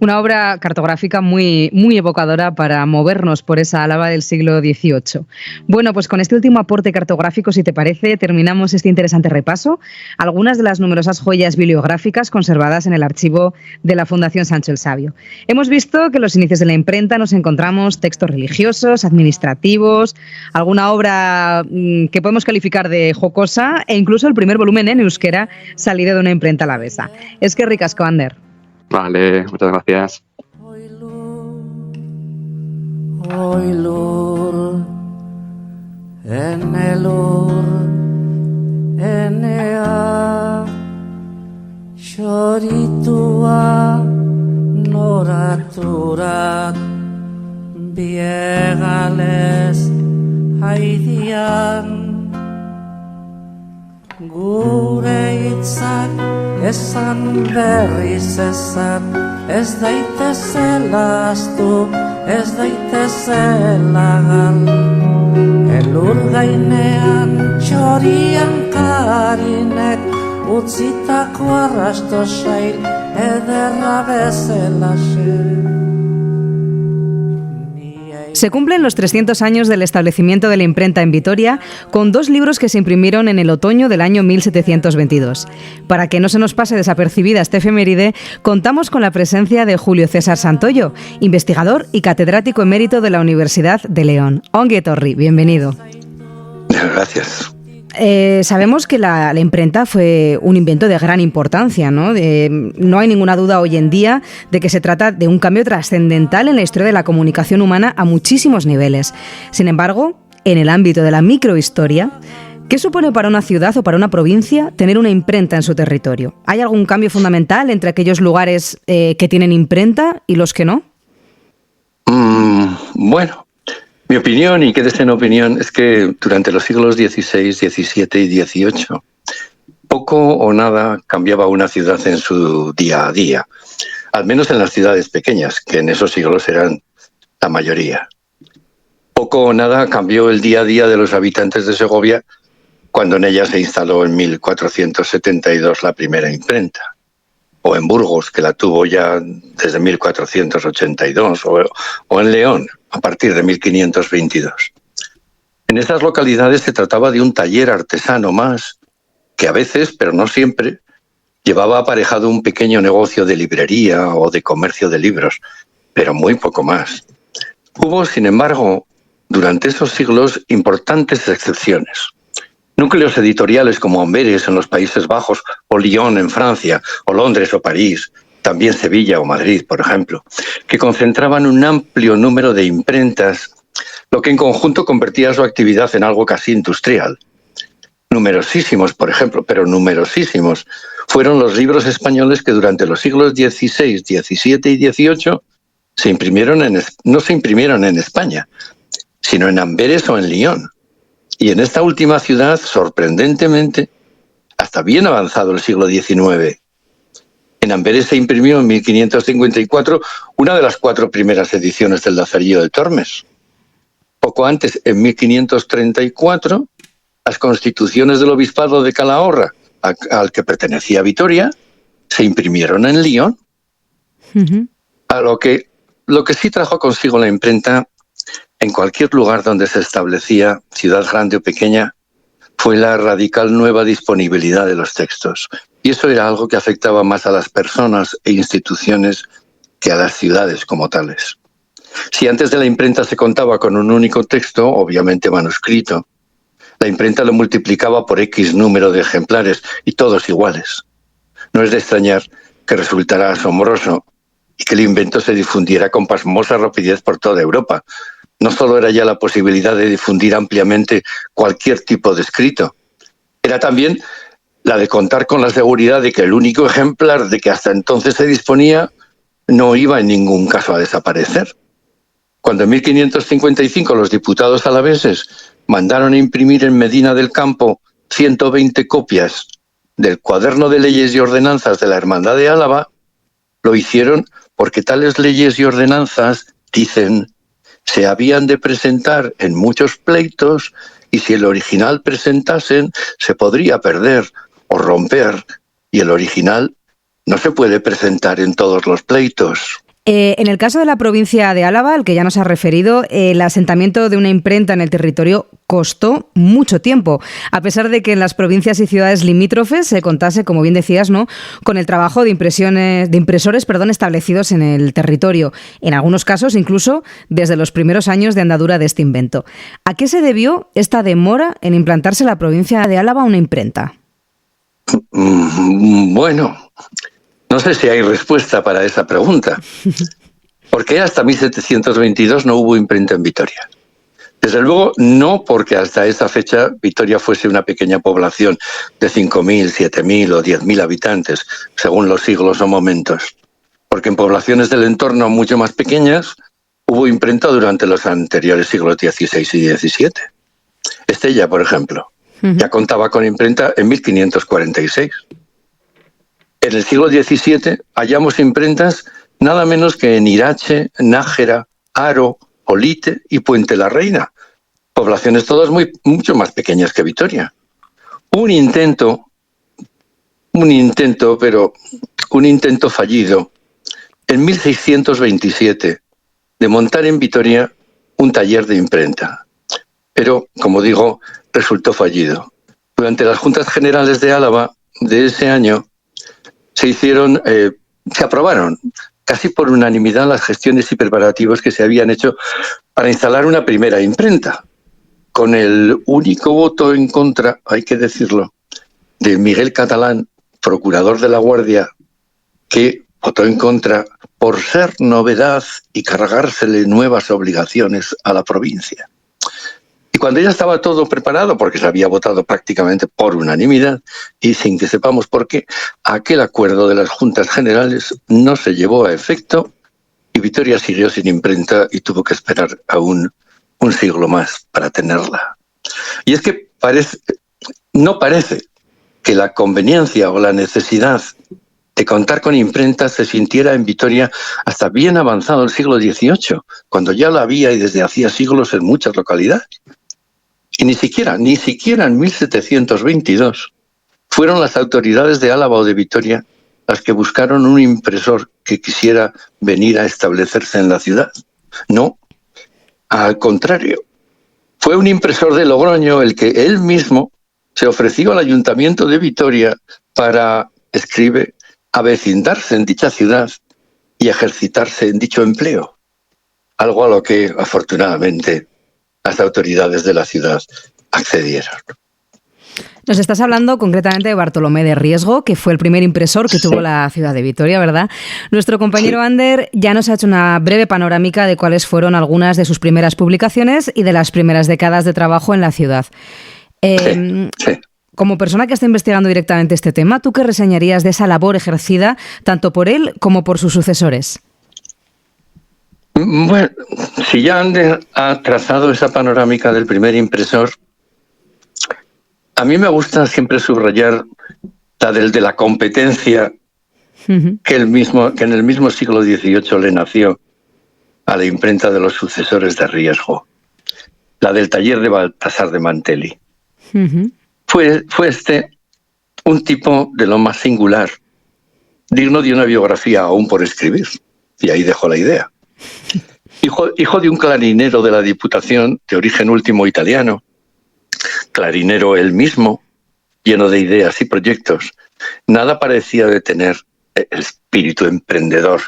Una obra cartográfica muy, muy evocadora para movernos por esa Álava del siglo XVIII. Bueno, pues con este último aporte cartográfico, si te parece, terminamos este interesante repaso. Algunas de las numerosas joyas bibliográficas conservadas en el archivo de la Fundación Sancho el Sabio. Hemos visto que en los inicios de la imprenta nos encontramos textos religiosos, administrativos, alguna obra que podemos calificar de jocosa e incluso el primer volumen en euskera salido de una imprenta alavesa. Es que ricasco, Ander. Vale, muchas gracias. Oilur, enelur, enea, xoritua, noraturat, biegales, haidian, gure hitzak esan berriz esan, ez daitezela astu, ez daitezela gal. Elur gainean txorian karinek, utzitako arrasto sail, ederra bezelaxe. Se cumplen los 300 años del establecimiento de la imprenta en Vitoria, con 2 libros que se imprimieron en el otoño del año 1722. Para que no se nos pase desapercibida esta efeméride, contamos con la presencia de Julio César Santoyo, investigador y catedrático emérito de la Universidad de León. Ongi etorri, bienvenido. Gracias. Sabemos que la imprenta fue un invento de gran importancia, ¿no? No hay ninguna duda hoy en día de que se trata de un cambio trascendental en la historia de la comunicación humana a muchísimos niveles. Sin embargo, en el ámbito de la microhistoria, ¿qué supone para una ciudad o para una provincia tener una imprenta en su territorio? ¿Hay algún cambio fundamental entre aquellos lugares que tienen imprenta y los que no? Bueno. Mi opinión, y quédese en opinión, es que durante los siglos XVI, XVII y XVIII, poco o nada cambiaba una ciudad en su día a día, al menos en las ciudades pequeñas, que en esos siglos eran la mayoría. Poco o nada cambió el día a día de los habitantes de Segovia cuando en ella se instaló en 1472 la primera imprenta, o en Burgos, que la tuvo ya desde 1482, o en León, a partir de 1522. En estas localidades se trataba de un taller artesano más, que a veces, pero no siempre, llevaba aparejado un pequeño negocio de librería o de comercio de libros, pero muy poco más. Hubo, sin embargo, durante esos siglos, importantes excepciones. Núcleos editoriales como Amberes en los Países Bajos, o Lyon en Francia, o Londres o París, también Sevilla o Madrid, por ejemplo, que concentraban un amplio número de imprentas, lo que en conjunto convertía su actividad en algo casi industrial. Numerosísimos, por ejemplo, pero numerosísimos, fueron los libros españoles que durante los siglos XVI, XVII y XVIII no se imprimieron en España, sino en Amberes o en Lyon. Y en esta última ciudad, sorprendentemente, hasta bien avanzado el siglo XIX. En Amberes se imprimió en 1554 una de las 4 primeras ediciones del Lazarillo de Tormes. Poco antes, en 1534, las constituciones del obispado de Calahorra, al que pertenecía Vitoria, se imprimieron en Lyon. Uh-huh. A lo que sí trajo consigo la imprenta en cualquier lugar donde se establecía, ciudad grande o pequeña, fue la radical nueva disponibilidad de los textos. Y eso era algo que afectaba más a las personas e instituciones que a las ciudades como tales. Si antes de la imprenta se contaba con un único texto, obviamente manuscrito, la imprenta lo multiplicaba por X número de ejemplares y todos iguales. No es de extrañar que resultara asombroso y que el invento se difundiera con pasmosa rapidez por toda Europa. No solo era ya la posibilidad de difundir ampliamente cualquier tipo de escrito, era también la de contar con la seguridad de que el único ejemplar de que hasta entonces se disponía no iba en ningún caso a desaparecer. Cuando en 1555 los diputados alaveses mandaron a imprimir en Medina del Campo 120 copias del Cuaderno de Leyes y Ordenanzas de la Hermandad de Álava, lo hicieron porque tales leyes y ordenanzas, dicen, se habían de presentar en muchos pleitos y si el original presentasen se podría perder o romper y el original no se puede presentar en todos los pleitos. En el caso de la provincia de Álava, al que ya nos ha referido, el asentamiento de una imprenta en el territorio costó mucho tiempo, a pesar de que en las provincias y ciudades limítrofes se contase, como bien decías, ¿no?, con el trabajo de impresores establecidos en el territorio, en algunos casos incluso desde los primeros años de andadura de este invento. ¿A qué se debió esta demora en implantarse en la provincia de Álava una imprenta? Bueno, no sé si hay respuesta para esa pregunta. ¿Por qué hasta 1722 no hubo imprenta en Vitoria? Desde luego, no porque hasta esa fecha Vitoria fuese una pequeña población de 5.000, 7.000 o 10.000 habitantes, según los siglos o momentos. Porque en poblaciones del entorno mucho más pequeñas hubo imprenta durante los anteriores siglos XVI y XVII. Estella, por ejemplo, ya contaba con imprenta en 1546. En el siglo XVII hallamos imprentas nada menos que en Irache, Nájera, Haro, Olite y Puente la Reina, poblaciones todas mucho más pequeñas que Vitoria. Un intento fallido en 1627 de montar en Vitoria un taller de imprenta. Pero, como digo, resultó fallido. Durante las Juntas Generales de Álava de ese año se aprobaron casi por unanimidad las gestiones y preparativos que se habían hecho para instalar una primera imprenta, con el único voto en contra, hay que decirlo, de Miguel Catalán, procurador de la Guardia, que votó en contra por ser novedad y cargársele nuevas obligaciones a la provincia. Y cuando ya estaba todo preparado, porque se había votado prácticamente por unanimidad, y sin que sepamos por qué, aquel acuerdo de las Juntas Generales no se llevó a efecto y Vitoria siguió sin imprenta y tuvo que esperar aún un siglo más para tenerla. Y es que no parece que la conveniencia o la necesidad de contar con imprenta se sintiera en Vitoria hasta bien avanzado el siglo XVIII, cuando ya la había y desde hacía siglos en muchas localidades. Y ni siquiera en 1722 fueron las autoridades de Álava o de Vitoria las que buscaron un impresor que quisiera venir a establecerse en la ciudad. No, al contrario. Fue un impresor de Logroño el que él mismo se ofreció al Ayuntamiento de Vitoria para, escribe, avecindarse en dicha ciudad y ejercitarse en dicho empleo. Algo a lo que, afortunadamente, las autoridades de la ciudad accedieron. Nos estás hablando concretamente de Bartolomé de Riesgo, que fue el primer impresor que tuvo la ciudad de Vitoria, ¿verdad? Nuestro compañero Ander ya nos ha hecho una breve panorámica de cuáles fueron algunas de sus primeras publicaciones y de las primeras décadas de trabajo en la ciudad. Como persona que está investigando directamente este tema, ¿tú qué reseñarías de esa labor ejercida tanto por él como por sus sucesores? Bueno, si ya Ander ha trazado esa panorámica del primer impresor, a mí me gusta siempre subrayar la de la competencia que en el mismo siglo XVIII le nació a la imprenta de los sucesores de Riesgo, la del taller de Baltasar de Mantelli. Fue este un tipo de lo más singular, digno de una biografía aún por escribir, y ahí dejo la idea. Hijo de un clarinero de la Diputación, de origen último italiano, clarinero él mismo, lleno de ideas y proyectos, nada parecía de tener el espíritu emprendedor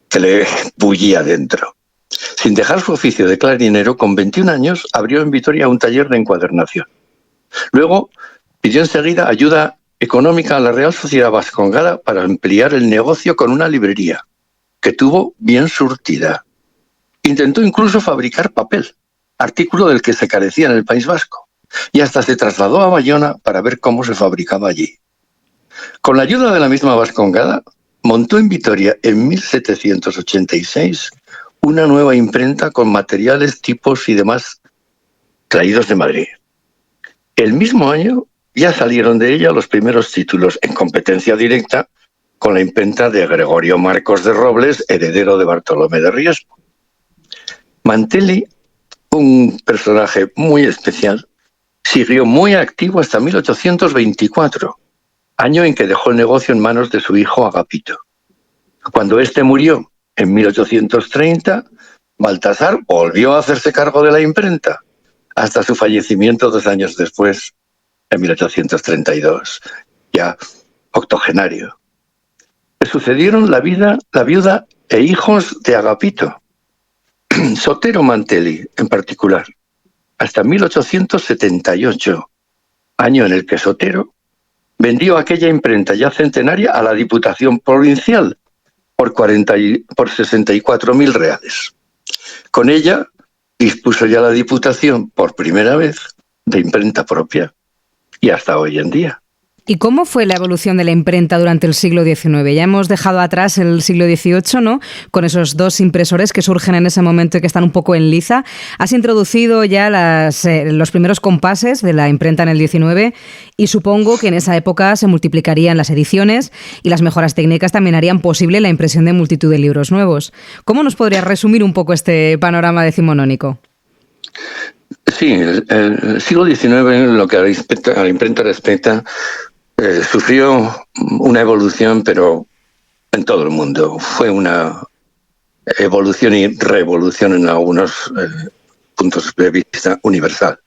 que le bullía dentro. Sin dejar su oficio de clarinero, con 21 años abrió en Vitoria un taller de encuadernación. Luego pidió enseguida ayuda económica a la Real Sociedad Vascongada para ampliar el negocio con una librería, que tuvo bien surtida. Intentó incluso fabricar papel, artículo del que se carecía en el País Vasco, y hasta se trasladó a Bayona para ver cómo se fabricaba allí. Con la ayuda de la misma Vascongada, montó en Vitoria en 1786 una nueva imprenta con materiales, tipos y demás traídos de Madrid. El mismo año ya salieron de ella los primeros títulos en competencia directa con la imprenta de Gregorio Marcos de Robles, heredero de Bartolomé de Riesgo. Mantelli, un personaje muy especial, siguió muy activo hasta 1824, año en que dejó el negocio en manos de su hijo Agapito. Cuando éste murió En 1830, Baltasar volvió a hacerse cargo de la imprenta, hasta su fallecimiento 2 años después, en 1832, ya octogenario. Le sucedieron la viuda e hijos de Agapito, Sotero Mantelli en particular, hasta 1878, año en el que Sotero vendió aquella imprenta ya centenaria a la Diputación Provincial por 64.000 reales. Con ella dispuso ya la Diputación por primera vez de imprenta propia y hasta hoy en día. ¿Y cómo fue la evolución de la imprenta durante el siglo XIX? Ya hemos dejado atrás el siglo XVIII, ¿no? Con esos 2 impresores que surgen en ese momento y que están un poco en liza. Has introducido ya los primeros compases de la imprenta en el XIX y supongo que en esa época se multiplicarían las ediciones y las mejoras técnicas también harían posible la impresión de multitud de libros nuevos. ¿Cómo nos podrías resumir un poco este panorama decimonónico? Sí, el siglo XIX, lo que a la imprenta respecta, sufrió una evolución, pero en todo el mundo. Fue una evolución y revolución en algunos puntos de vista universal.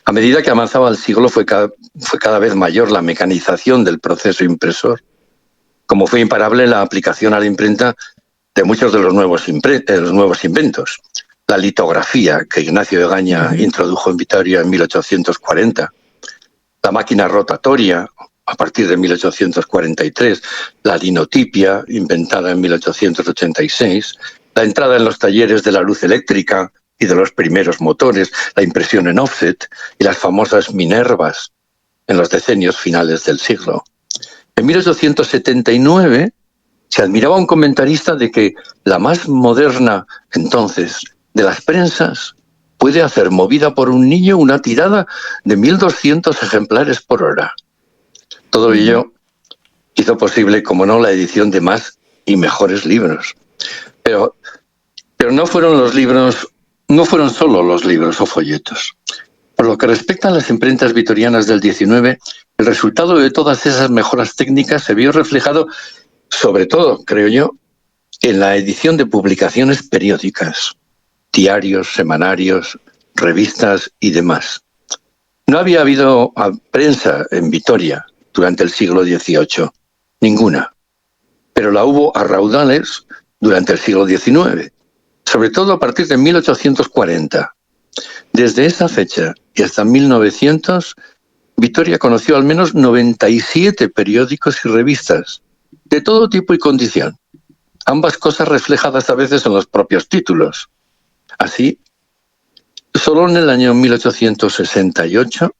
A medida que avanzaba el siglo fue cada vez mayor la mecanización del proceso impresor, como fue imparable la aplicación a la imprenta de muchos de los nuevos inventos. La litografía, que Ignacio de Gaña introdujo en Vitoria en 1840, la máquina rotatoria, a partir de 1843, la linotipia, inventada en 1886, la entrada en los talleres de la luz eléctrica y de los primeros motores, la impresión en offset y las famosas Minervas en los decenios finales del siglo. En 1879 se admiraba un comentarista de que la más moderna entonces de las prensas puede hacer movida por un niño una tirada de 1.200 ejemplares por hora. Todo ello hizo posible, como no, la edición de más y mejores libros. Pero no fueron solo los libros o folletos. Por lo que respecta a las imprentas vitorianas del XIX, el resultado de todas esas mejoras técnicas se vio reflejado, sobre todo, creo yo, en la edición de publicaciones periódicas, diarios, semanarios, revistas y demás. No había habido prensa en Vitoria durante el siglo XVIII, ninguna, pero la hubo a raudales durante el siglo XIX, sobre todo a partir de 1840. Desde esa fecha y hasta 1900, Vitoria conoció al menos 97 periódicos y revistas, de todo tipo y condición, ambas cosas reflejadas a veces en los propios títulos. Así, solo en el año 1868,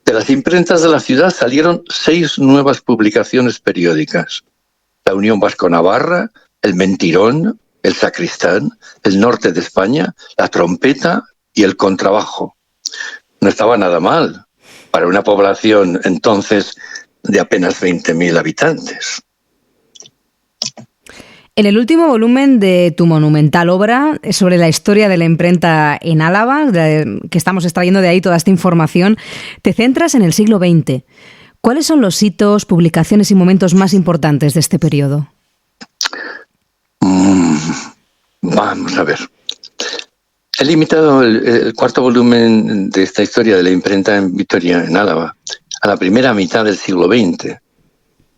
de las imprentas de la ciudad salieron 6 nuevas publicaciones periódicas: la Unión Vasco-Navarra, el Mentirón, el Sacristán, el Norte de España, la Trompeta y el Contrabajo. No estaba nada mal para una población entonces de apenas 20.000 habitantes. En el último volumen de tu monumental obra sobre la historia de la imprenta en Álava, que estamos extrayendo de ahí toda esta información, te centras en el siglo XX. ¿Cuáles son los hitos, publicaciones y momentos más importantes de este periodo? Vamos a ver. He limitado el cuarto volumen de esta historia de la imprenta en Vitoria, en Álava, a la primera mitad del siglo XX,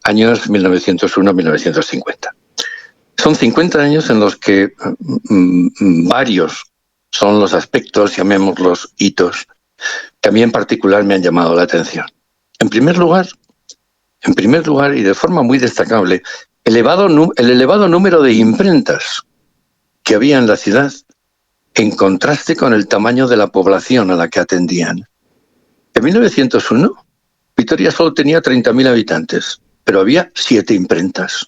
años 1901-1950. Son 50 años en los que varios son los aspectos, llamémoslos hitos, que a mí en particular me han llamado la atención. En primer lugar, y de forma muy destacable, el elevado número de imprentas que había en la ciudad, en contraste con el tamaño de la población a la que atendían. En 1901, Vitoria solo tenía 30.000 habitantes, pero había 7 imprentas.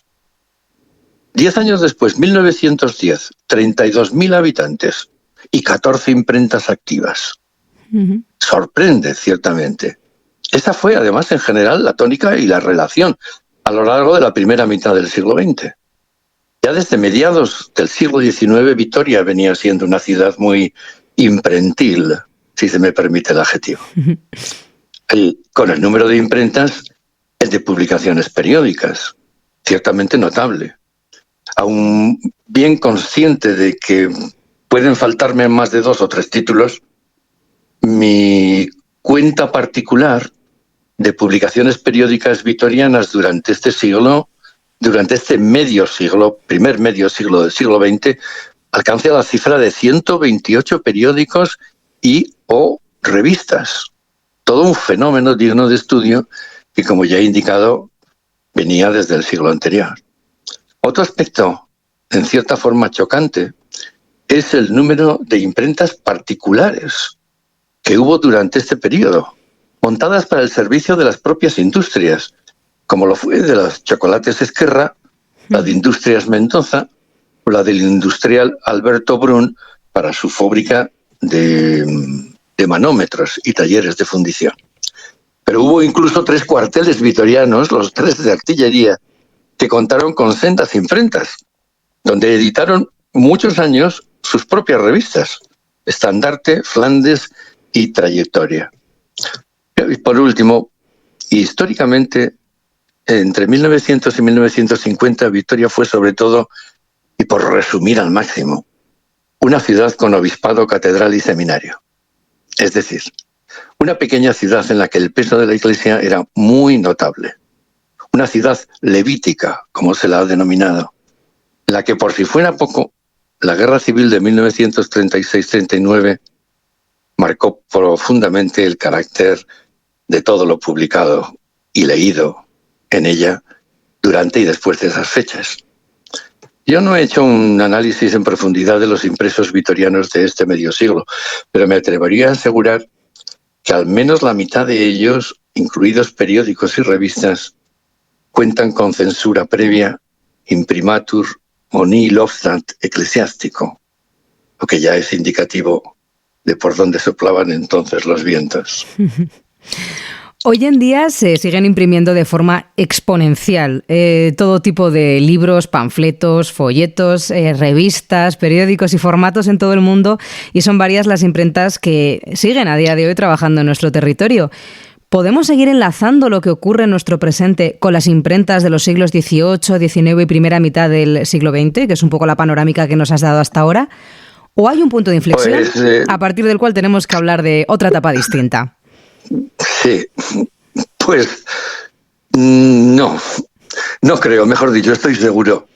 10 años después, 1910, 32.000 habitantes y 14 imprentas activas. Sorprende, ciertamente. Esa fue, además, en general, la tónica y la relación a lo largo de la primera mitad del siglo XX. Ya desde mediados del siglo XIX, Vitoria venía siendo una ciudad muy imprentil, si se me permite el adjetivo. Con el número de imprentas, el de publicaciones periódicas, ciertamente notable. aún bien consciente de que pueden faltarme más de 2 o 3 títulos, mi cuenta particular de publicaciones periódicas vitorianas durante este medio siglo, primer medio siglo del siglo XX, alcanza la cifra de 128 periódicos y o revistas. Todo un fenómeno digno de estudio que, como ya he indicado, venía desde el siglo anterior. Otro aspecto, en cierta forma chocante, es el número de imprentas particulares que hubo durante este periodo, montadas para el servicio de las propias industrias, como lo fue de los chocolates Esquerra, la de Industrias Mendoza o la del industrial Alberto Brun para su fábrica de manómetros y talleres de fundición. Pero hubo incluso 3 cuarteles vitorianos, los 3 de artillería, que contaron con sendas imprentas, donde editaron muchos años sus propias revistas, Estandarte, Flandes y Trayectoria. Y por último, históricamente, entre 1900 y 1950, Vitoria fue sobre todo, y por resumir al máximo, una ciudad con obispado, catedral y seminario. Es decir, una pequeña ciudad en la que el peso de la Iglesia era muy notable. Una ciudad levítica, como se la ha denominado, en la que, por si fuera poco, la Guerra Civil de 1936-39 marcó profundamente el carácter de todo lo publicado y leído en ella durante y después de esas fechas. Yo no he hecho un análisis en profundidad de los impresos vitorianos de este medio siglo, pero me atrevería a asegurar que al menos la mitad de ellos, incluidos periódicos y revistas, cuentan con censura previa, imprimatur o nihil obstant eclesiástico, lo que ya es indicativo de por dónde soplaban entonces los vientos. Hoy en día se siguen imprimiendo de forma exponencial todo tipo de libros, panfletos, folletos, revistas, periódicos y formatos en todo el mundo, y son varias las imprentas que siguen a día de hoy trabajando en nuestro territorio. ¿Podemos seguir enlazando lo que ocurre en nuestro presente con las imprentas de los siglos XVIII, XIX y primera mitad del siglo XX, que es un poco la panorámica que nos has dado hasta ahora? ¿O hay un punto de inflexión a partir del cual tenemos que hablar de otra etapa distinta? Sí, pues no creo, mejor dicho, estoy seguro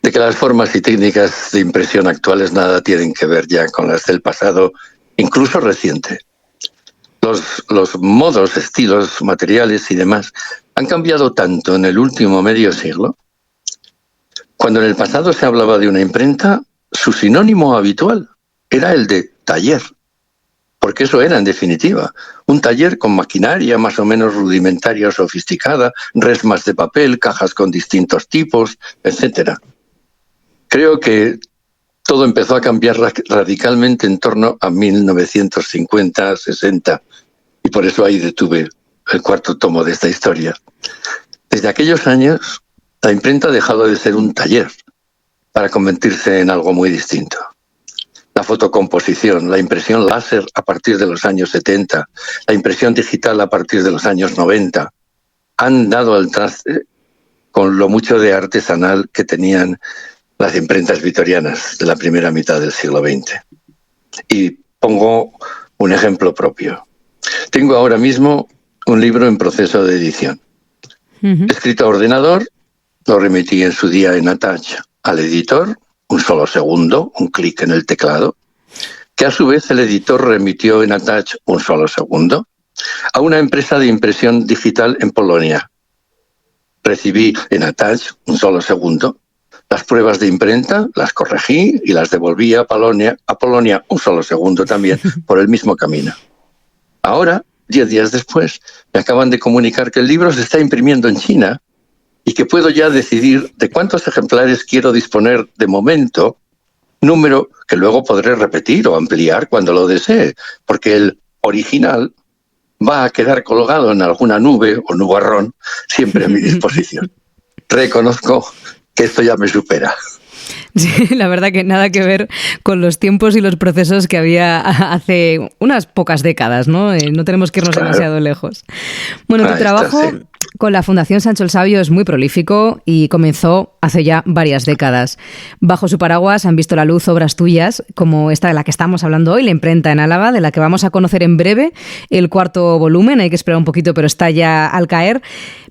de que las formas y técnicas de impresión actuales nada tienen que ver ya con las del pasado, incluso reciente. Los modos, estilos, materiales y demás han cambiado tanto en el último medio siglo. Cuando en el pasado se hablaba de una imprenta, su sinónimo habitual era el de taller, porque eso era en definitiva un taller con maquinaria más o menos rudimentaria o sofisticada, resmas de papel, cajas con distintos tipos, etc. Creo que todo empezó a cambiar radicalmente en torno a 1950-60, y por eso ahí detuve el 4º tomo de esta historia. Desde aquellos años, la imprenta ha dejado de ser un taller para convertirse en algo muy distinto. La fotocomposición, la impresión láser a partir de los años 70, la impresión digital a partir de los años 90, han dado al traste con lo mucho de artesanal que tenían las imprentas vitorianas de la primera mitad del siglo XX. Y pongo un ejemplo propio. Tengo ahora mismo un libro en proceso de edición. Escrito a ordenador, lo remití en su día en Attach al editor, un solo segundo, un clic en el teclado, que a su vez el editor remitió en Attach un solo segundo a una empresa de impresión digital en Polonia. Recibí en Attach un solo segundo las pruebas de imprenta, las corregí y las devolví a Polonia un solo segundo también, por el mismo camino. Ahora, 10 días después, me acaban de comunicar que el libro se está imprimiendo en China y que puedo ya decidir de cuántos ejemplares quiero disponer de momento, número que luego podré repetir o ampliar cuando lo desee, porque el original va a quedar colgado en alguna nube o nubarrón, siempre a mi disposición. Reconozco que esto ya me supera. Sí, la verdad que nada que ver con los tiempos y los procesos que había hace unas pocas décadas, ¿no? No tenemos que irnos demasiado lejos. Bueno, tu trabajo con la Fundación Sancho el Sabio es muy prolífico y comenzó hace ya varias décadas. Bajo su paraguas han visto la luz obras tuyas, como esta de la que estamos hablando hoy, La imprenta en Álava, de la que vamos a conocer en breve el 4º volumen. Hay que esperar un poquito, pero está ya al caer.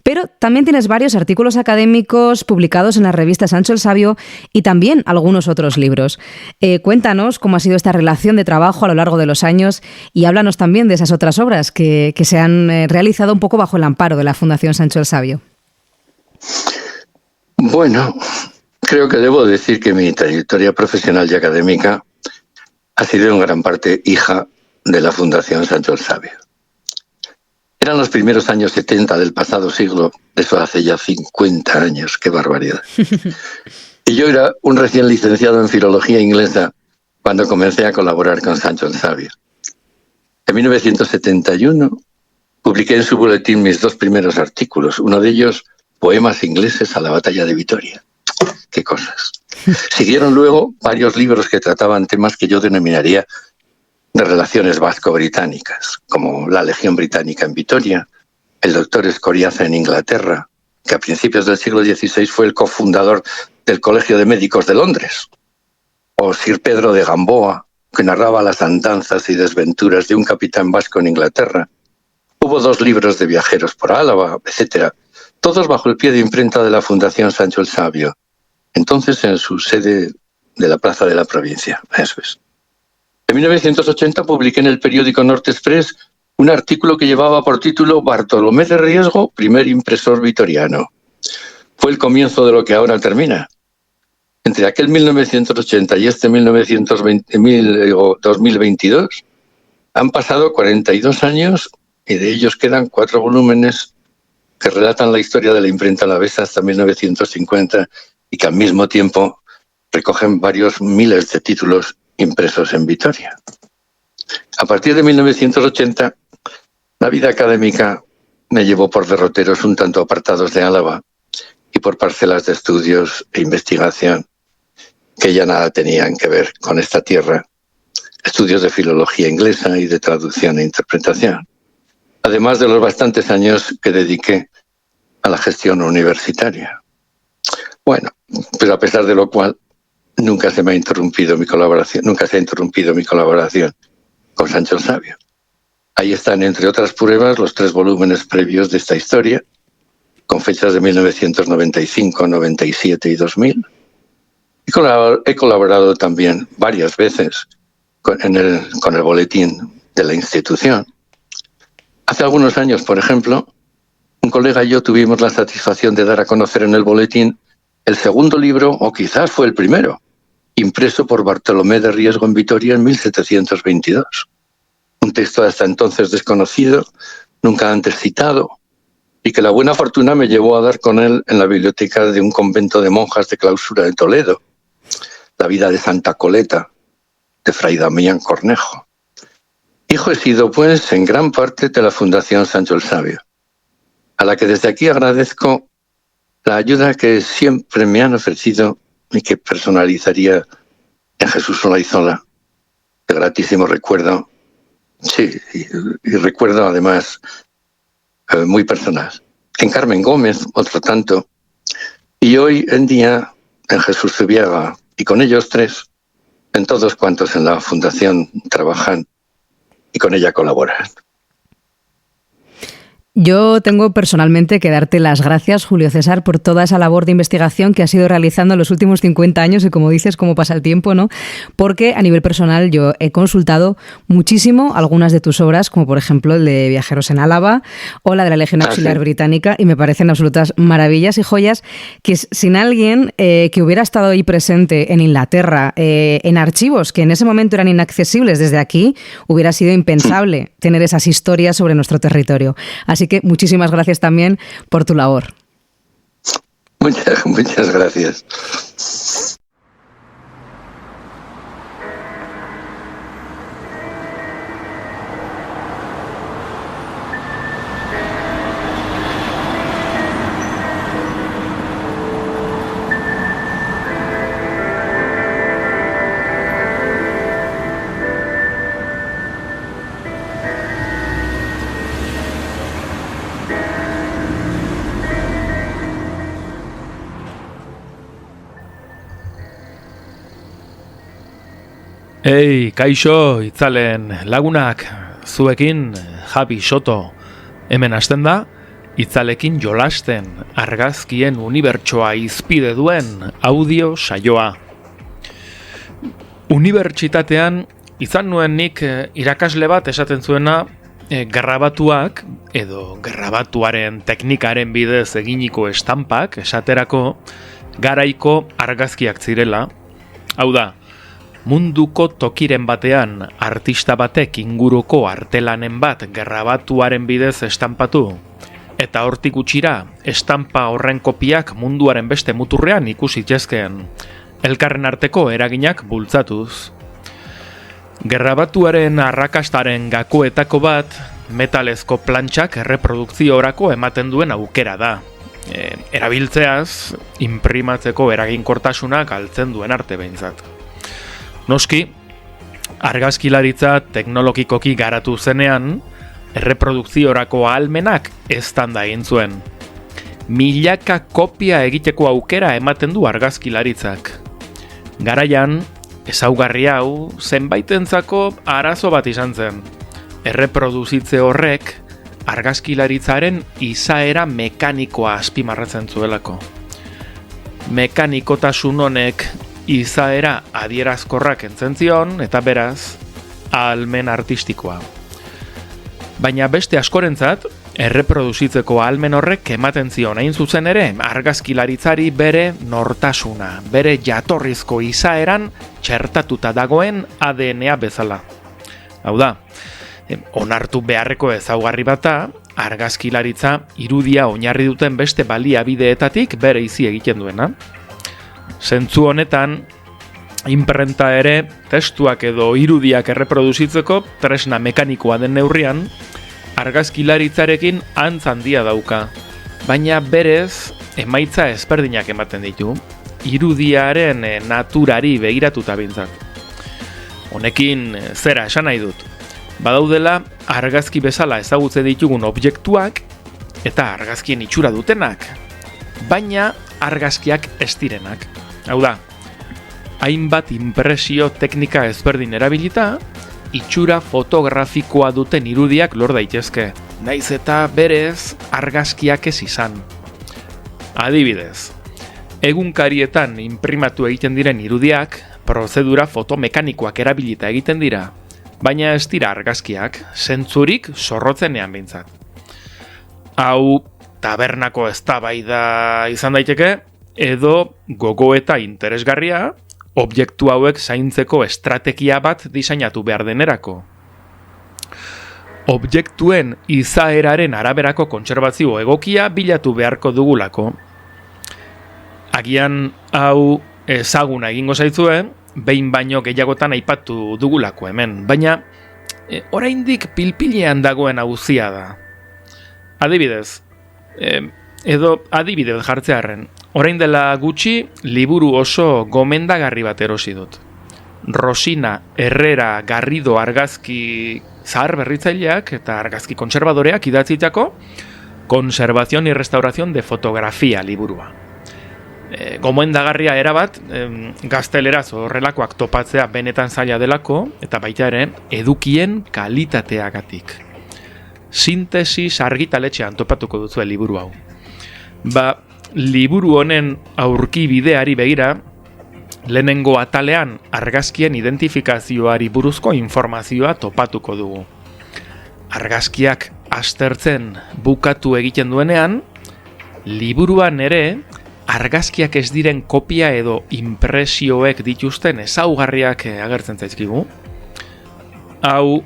Pero también tienes varios artículos académicos publicados en la revista Sancho el Sabio y también algunos otros libros. Cuéntanos cómo ha sido esta relación de trabajo a lo largo de los años y háblanos también de esas otras obras que se han realizado un poco bajo el amparo de la Fundación Sancho el Sabio. Bueno, creo que debo decir que mi trayectoria profesional y académica ha sido en gran parte hija de la Fundación Sancho el Sabio. Eran los primeros años 70 del pasado siglo, eso hace ya 50 años, qué barbaridad. Y yo era un recién licenciado en filología inglesa cuando comencé a colaborar con Sancho el Sabio. En 1971 publiqué en su boletín mis 2 primeros artículos, uno de ellos, Poemas ingleses a la batalla de Vitoria. Qué cosas. Siguieron luego varios libros que trataban temas que yo denominaría de relaciones vasco-británicas, como La Legión Británica en Vitoria, el doctor Escoriaza en Inglaterra, que a principios del siglo XVI fue el cofundador del Colegio de Médicos de Londres, o Sir Pedro de Gamboa, que narraba las andanzas y desventuras de un capitán vasco en Inglaterra. Hubo 2 libros de viajeros por Álava, etc., todos bajo el pie de imprenta de la Fundación Sancho el Sabio, entonces en su sede de la Plaza de la Provincia. Eso es. En 1980 publiqué en el periódico Norte Express un artículo que llevaba por título Bartolomé de Riesgo, primer impresor vitoriano. Fue el comienzo de lo que ahora termina. Entre aquel 1980 y este 2022 han pasado 42 años y de ellos quedan 4 volúmenes que relatan la historia de la imprenta alavesa hasta 1950 y que al mismo tiempo recogen varios miles de títulos impresos en Vitoria. A partir de 1980, la vida académica me llevó por derroteros un tanto apartados de Álava y por parcelas de estudios e investigación que ya nada tenían que ver con esta tierra, estudios de filología inglesa y de traducción e interpretación, además de los bastantes años que dediqué a la gestión universitaria. Bueno, pero a pesar de lo cual, nunca se ha interrumpido mi colaboración con Sancho el Sabio. Ahí están, entre otras pruebas, los 3 volúmenes previos de esta historia, con fechas de 1995, 97 y 2000. Y he colaborado también varias veces con el boletín de la institución. Hace algunos años, por ejemplo, un colega y yo tuvimos la satisfacción de dar a conocer en el boletín el 2º libro, o quizás fue el primero, impreso por Bartolomé de Riesgo en Vitoria en 1722. Un texto hasta entonces desconocido, nunca antes citado, y que la buena fortuna me llevó a dar con él en la biblioteca de un convento de monjas de clausura de Toledo, La vida de Santa Coleta, de Fray Damián Cornejo. Hijo he sido, pues, en gran parte de la Fundación Sancho el Sabio, a la que desde aquí agradezco la ayuda que siempre me han ofrecido y que personalizaría en Jesús Olaizola, de gratísimo recuerdo, sí, y recuerdo además muy personal. En Carmen Gómez, otro tanto, y hoy en día en Jesús Zubiaga, y con ellos 3, en todos cuantos en la Fundación trabajan y con ella colaboran. Yo tengo personalmente que darte las gracias, Julio César, por toda esa labor de investigación que has ido realizando en los últimos 50 años y, como dices, cómo pasa el tiempo, ¿no? Porque a nivel personal yo he consultado muchísimo algunas de tus obras, como por ejemplo el de Viajeros en Álava o la de la Legión Auxiliar Británica, y me parecen absolutas maravillas y joyas que sin alguien que hubiera estado ahí presente en Inglaterra, en archivos que en ese momento eran inaccesibles desde aquí, hubiera sido impensable tener esas historias sobre nuestro territorio. Así que muchísimas gracias también por tu labor. Muchas gracias. Ei, kaixo, itzalen lagunak, zuekin Javi Soto. Hemen hasten da, itzalekin jolasten, argazkien unibertsoa izpide duen audio saioa. Unibertsitatean, izan nuen nik irakasle bat esaten zuena, grabatuak, edo grabatuaren teknikaren bidez eginiko estampak, esaterako, garaiko argazkiak zirela. Hau da, munduko tokiren batean artista batek inguruko artelanen bat grabatuaren bidez estampatu, eta hortik gutxira estampa horren kopiak munduaren beste muturrean ikusi zitezkeen, elkarren arteko eraginak bultzatuz. Grabatuaren arrakastaren gakoetako bat metalezko plantxak erreprodukziorako ematen duen aukera da. Erabiltzeaz, inprimatzeko eraginkortasuna galtzen duen arte behintzat. Noski, argazkilaritza teknologikoki garatu zenean, erreprodukziorako ahalmenak eztanda egin zuen. Milaka kopia egiteko aukera ematen du argazkilaritzak. Garaian, ezaugarri hau zenbaitentzako arazo bat izan zen. Erreproduzitze horrek argazkilaritzaren izaera mekanikoa azpimarratzen zuelako. Mekanikotasun honek izaera adierazkorrak entzen zion eta beraz, ahalmen artistikoa. Baina beste askorentzat, erreproduzitzeko ahalmen horrek ematen zion hain zuzen ere argazkilaritzari bere nortasuna, bere jatorrizko izaeran txertatuta dagoen ADN-a bezala. Hau da, onartu beharreko ezaugarri bata, argazkilaritza irudia oinarri duten beste baliabideetatik bere izi egiten duena. Zentzu honetan, inprenta ere testuak edo irudiak erreproduzitzeko tresna mekanikoa den neurrian, argazkilaritzarekin antz handia dauka, baina berez emaitza ezberdinak ematen ditu, irudiaren naturari begiratuta bintzat. Honekin zera esan nahi dut. Badaudela argazki bezala ezagutzen ditugun objektuak eta argazkien itxura dutenak, baina argazkiak ez direnak. Hau da, hainbat inpresio teknika ezberdin erabilita, itxura fotografikoa duten irudiak lor daitezke, naiz eta berez argazkiak ez izan. Adibidez, egunkarietan inprimatu egiten diren irudiak prozedura fotomekanikoak erabilita egiten dira, baina ez dira argazkiak, zentzurik zorrotzenean behintzat. Hau tabernako eztabaida izan daiteke, edo gogoeta interesgarria, objektu hauek zaintzeko estrategia bat diseinatu behar denerako. Objektuen izaeraren araberako kontserbazio egokia bilatu beharko dugulako. Agian hau ezaguna egingo zaizue, behin baino gehiagotan aipatu dugulako hemen, baina oraindik pilpilean dagoen auzia da. Adibidez, edo adibidez jartzearren, orain dela gutxi liburu oso gomendagarri bat erosi dut. Rosina Herrera Garrido argazki zahar berritzaileak eta argazki kontserbadoreak idatzitako Conservación y Restauración de Fotografía liburua. Gomendagarria erabat, gazteleraz horrelakoak topatzea benetan zaila delako, eta baita ere, edukien kalitateagatik. Sintesis argitaletxean topatuko duzu liburu hau. Liburu honen aurki bideari begira, lehenengo atalean argazkien identifikazioari buruzko informazioa topatuko dugu. Argazkiak aztertzen bukatu egiten duenean, liburuan ere argazkiak ez diren kopia edo inpresioek dituzten ezaugarriak agertzen zaizkigu. Hau,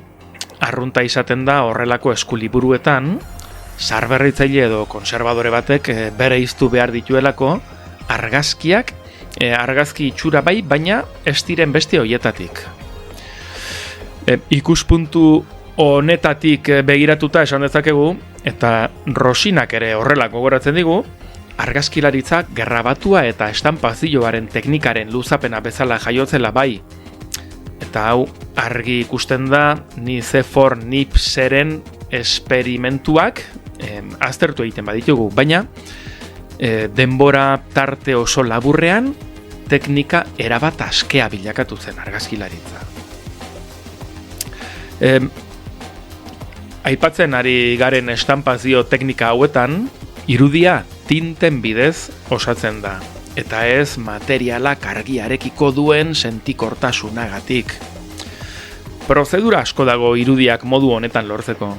arrunta izaten da horrelako eskuliburuetan, zaharberritzaile edo kontserbadore batek bere iztu behar dituelako argazkiak, argazki itxura bai, baina ez diren beste hoietatik. Ikuspuntu honetatik begiratuta esan dezakegu, eta Rosinak ere horrela gogoratzen digu, argazkilaritzak grabatua eta estampazioaren teknikaren luzapena bezala jaiotzela bai. Eta hau argi ikusten da Nicephore Nipseren esperimentuak aztertu egiten baditugu, baina denbora tarte oso laburrean teknika erabat askea bilakatu zen argazkilaritza. Aipatzen ari garen estampazio teknika hauetan, irudia tinten bidez osatzen da, eta ez materialak argiarekiko duen sentikortasunagatik. Prozedura asko dago irudiak modu honetan lortzeko.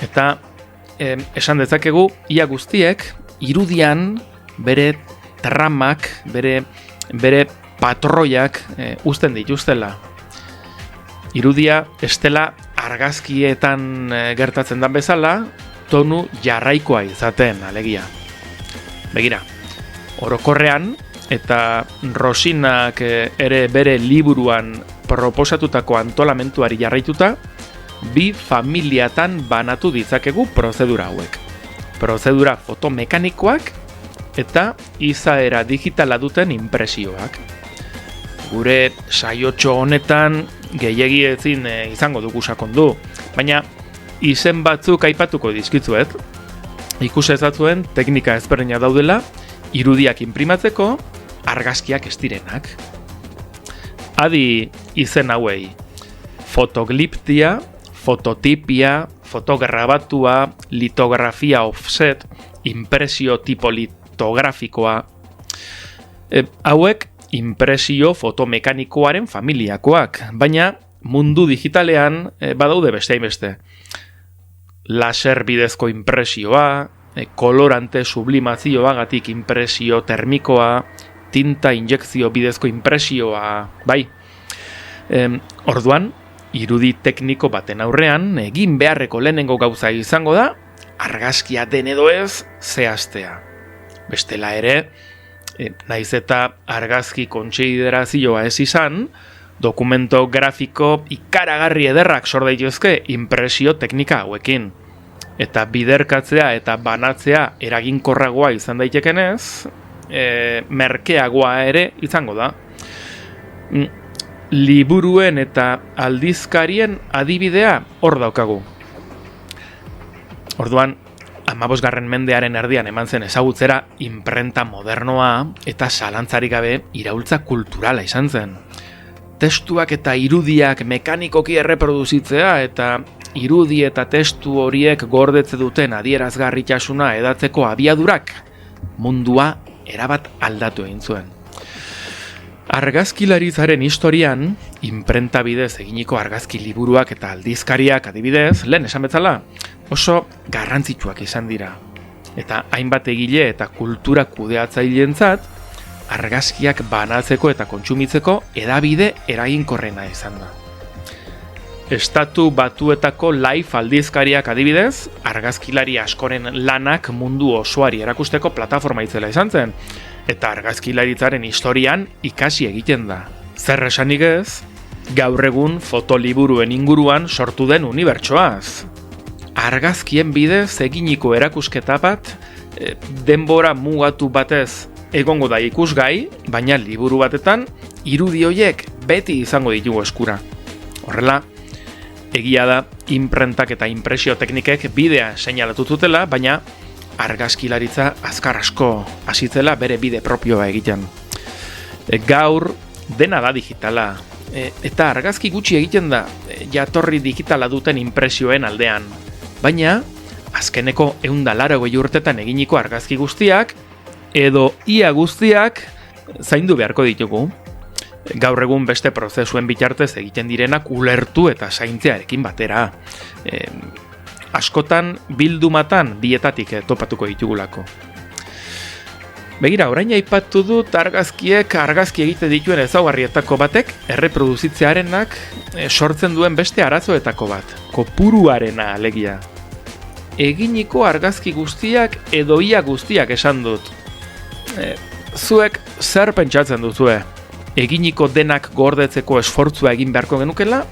Eta esan dezakegu, ia guztiek irudian bere tramak, bere patroiak uzten dituztela. Irudia estela argazkietan gertatzen dan bezala, tonu jarraikoa izaten, alegia. Begira, orokorrean, eta Rosinak ere bere liburuan proposatutako antolamentuari jarraituta, bi familiatan banatu ditzakegu prozedura hauek. Prozedura fotomekanikoak eta izaera digitala duten inpresioak. Gure saiotxo honetan gehiegi ezin izango dugu sakondu, baina izen batzuk aipatuko dizkitzuet. Ikus ezatzuen teknika ezberdina daudela irudiak inprimatzeko argazkiak ez direnak. Adi izen hauei: fotogliptia, fototipia, fotograbatua, litografia offset, impresio tipo litografikoa. Hauek impresio fotomekanikoaren familiakoak, baina mundu digitalean badaude beste hainbeste. Laser bidezko impresioa, kolorante sublimazioagatik impresio termikoa, tinta injekzio bidezko impresioa, bai. Orduan, irudi tekniko baten aurrean, egin beharreko lehenengo gauza izango da, argazkia den edo ez zehaztea. Bestela ere, naiz eta argazki kontsiderazioa ez izan, dokumento grafiko ikaragarri ederrak sor daitezke impresio teknika hauekin. Eta biderkatzea eta banatzea eraginkorragoa izan daitekenez, merkeagoa ere izango da. Liburuen eta aldizkarien adibidea hor daukagu. Orduan, 15. mendearen erdian eman zen ezagutzera imprenta modernoa eta zalantzarik gabe iraultza kulturala izan zen. Testuak eta irudiak mekanikoki erreproduzitzea eta irudi eta testu horiek gordetze duten adierazgarritasuna edatzeko abiadurak mundua erabat aldatu egin zuen. Argazkilaritzaren historian, imprenta bidez eginiko argazki liburuak eta aldizkariak adibidez, lehen esan bezala, oso garrantzitsuak izan dira. Eta hainbat egile eta kultura kudeatzaileentzat, argazkiak banatzeko eta kontsumitzeko edabide eraginkorrena izan da. Estatu Batuetako Life aldizkariak adibidez, argazkilari askoren lanak mundu osoari erakusteko plataforma itzela izan zen, eta argazkilaritzaren historian ikasi egiten da. Zer esanik ez, gaur egun fotoliburuen inguruan sortu den unibertsoaz. Argazkien bidez eginiko erakusketa bat, denbora mugatu batez egongo da ikusgai, baina liburu batetan irudi horiek beti izango ditugu eskura. Horrela, egia da inprentak eta impresio teknikek bidea seinalatu zutela, baina argazkilaritza azkar asko hasitzela bere bide propioa egiten. Gaur dena da digitala, eta argazki gutxi egiten da jatorri digitala duten inpresioen aldean. Baina, azkeneko 180 urtetan eginiko argazki guztiak, edo ia guztiak, zaindu beharko ditugu. Gaur egun beste prozesuen bitartez egiten direnak ulertu eta zaintzearekin batera. Askotan bildumatan bietatik topatuko ditugulako. Begira, orain aipatu dut argazki egite dituen ezaugarrietako batek erreproduzitzearenak sortzen duen beste arazoetako bat, kopuruarena alegia. Eginiko argazki guztiak edo ia guztiak esan dut. Zuek zer pentsatzen duzue? Eginiko denak gordetzeko esfortzua egin beharko genukela,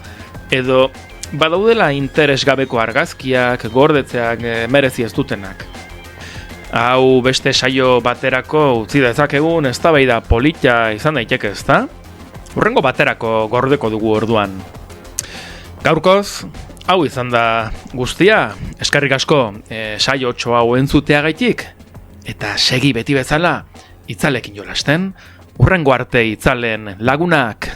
edo badaudela interesgabeko argazkiak gordetzeak merezi ez dutenak? Hau beste saio baterako utzi dezakegun eztabaida polita izan daiteke, ezta? Hurrengo baterako gordeko dugu orduan. Gaurkoz, hau izan da guztia, eskerrik asko saio 8 hau entzuteagaitik, eta segi beti bezala itzalekin jolasten, hurrengo arte itzalen lagunak.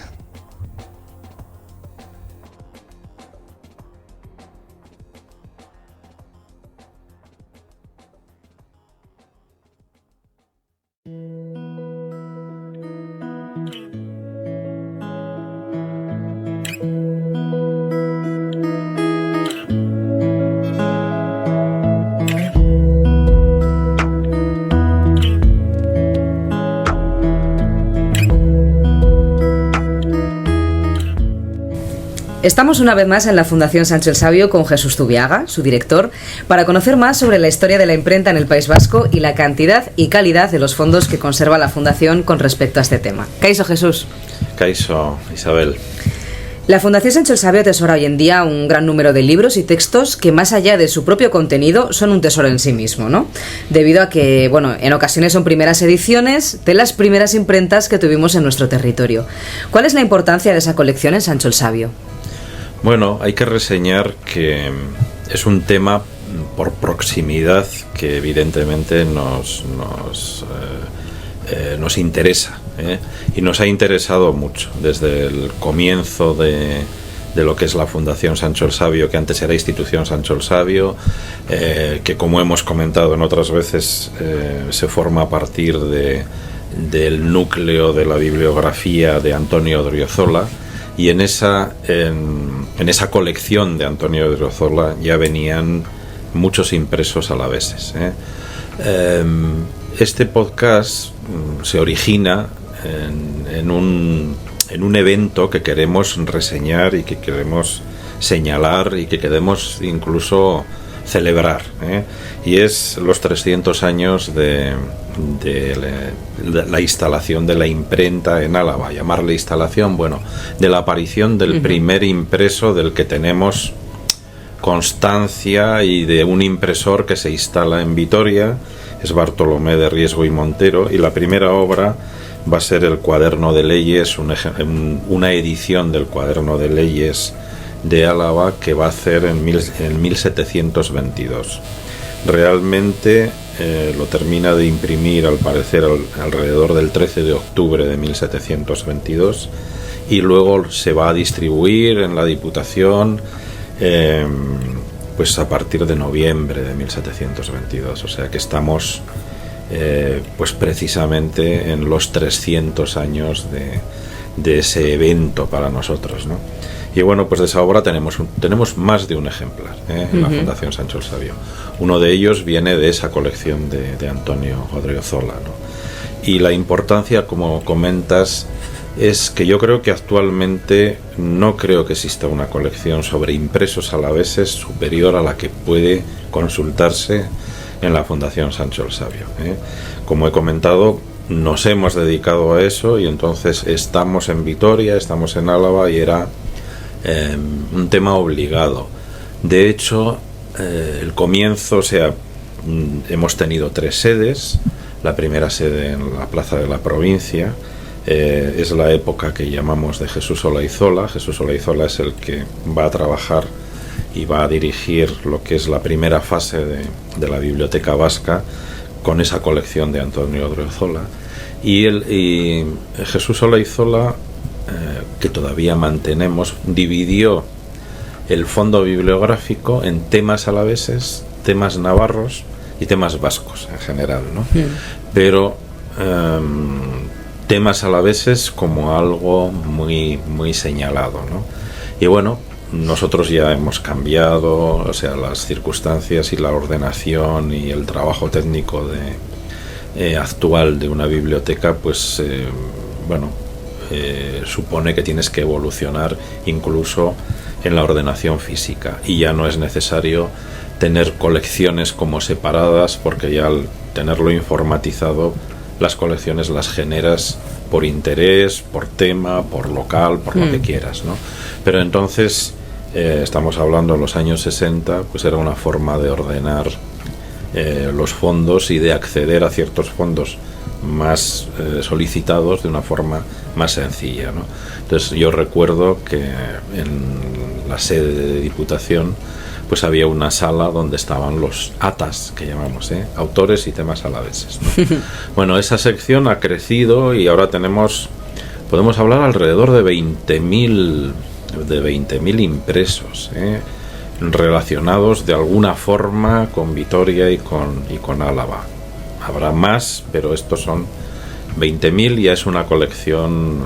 Estamos una vez más en la Fundación Sancho el Sabio con Jesús Zubiaga, su director, para conocer más sobre la historia de la imprenta en el País Vasco y la cantidad y calidad de los fondos que conserva la Fundación con respecto a este tema. Kaixo, Jesús. Kaixo, Isabel. La Fundación Sancho el Sabio atesora hoy en día un gran número de libros y textos que, más allá de su propio contenido, son un tesoro en sí mismo, ¿no? Debido a que, bueno, en ocasiones son primeras ediciones de las primeras imprentas que tuvimos en nuestro territorio. ¿Cuál es la importancia de esa colección en Sancho el Sabio? Bueno, hay que reseñar que es un tema por proximidad que evidentemente nos interesa, y nos ha interesado mucho desde el comienzo de lo que es la Fundación Sancho el Sabio, que antes era Institución Sancho el Sabio, que, como hemos comentado en otras veces, se forma a partir del núcleo de la bibliografía de Antonio Odriozola, y en esa colección de Antonio Odriozola ya venían muchos impresos alaveses. Este podcast se origina en un evento que queremos reseñar y que queremos señalar y que queremos incluso celebrar, y es los 300 años de la instalación de la imprenta en Álava. Llamarle instalación, bueno, de la aparición del primer impreso del que tenemos constancia, y de un impresor que se instala en Vitoria, es Bartolomé de Riesgo y Montero, y la primera obra va a ser el Cuaderno de Leyes, una edición del Cuaderno de Leyes de Álava, que va a hacer en 1722. Realmente lo termina de imprimir, al parecer, alrededor del 13 de octubre de 1722, y luego se va a distribuir en la Diputación pues a partir de noviembre de 1722, o sea que estamos pues precisamente en los 300 años de ese evento para nosotros, ¿no? Y bueno, pues de esa obra tenemos más de un ejemplar en la Fundación Sancho el Sabio. Uno de ellos viene de esa colección de Antonio Odriozola, ¿no? Y la importancia, como comentas, es que yo creo que actualmente no creo que exista una colección sobre impresos alaveses superior a la que puede consultarse en la Fundación Sancho el Sabio. Como he comentado, nos hemos dedicado a eso, y entonces estamos en Vitoria, estamos en Álava, y era un tema obligado. De hecho, el comienzo, hemos tenido 3 sedes. La primera sede en la Plaza de la Provincia, es la época que llamamos de Jesús Olaizola. Jesús Olaizola es el que va a trabajar y va a dirigir lo que es la primera fase de la Biblioteca Vasca, con esa colección de Antonio Odriozola. Y Jesús Olaizola, que todavía mantenemos, dividió el fondo bibliográfico en temas alaveses, temas navarros y temas vascos en general, ¿no? Pero temas alaveses como algo muy, muy señalado, ¿no? Y bueno, nosotros ya hemos cambiado, o sea, las circunstancias y la ordenación y el trabajo técnico actual de una biblioteca, pues supone que tienes que evolucionar incluso en la ordenación física, y ya no es necesario tener colecciones como separadas, porque ya al tenerlo informatizado, las colecciones las generas por interés, por tema, por local, por lo que quieras, ¿no? Pero entonces, estamos hablando en los años 60, pues era una forma de ordenar los fondos y de acceder a ciertos fondos más solicitados de una forma más sencilla, ¿no? Entonces yo recuerdo que en la sede de Diputación pues había una sala donde estaban los ATAs, que llamamos, autores y temas alaveses, ¿no? Bueno, esa sección ha crecido y ahora podemos hablar alrededor de 20.000 impresos, relacionados de alguna forma con Vitoria y con Álava. Habrá más, pero estos son 20.000, ya es una colección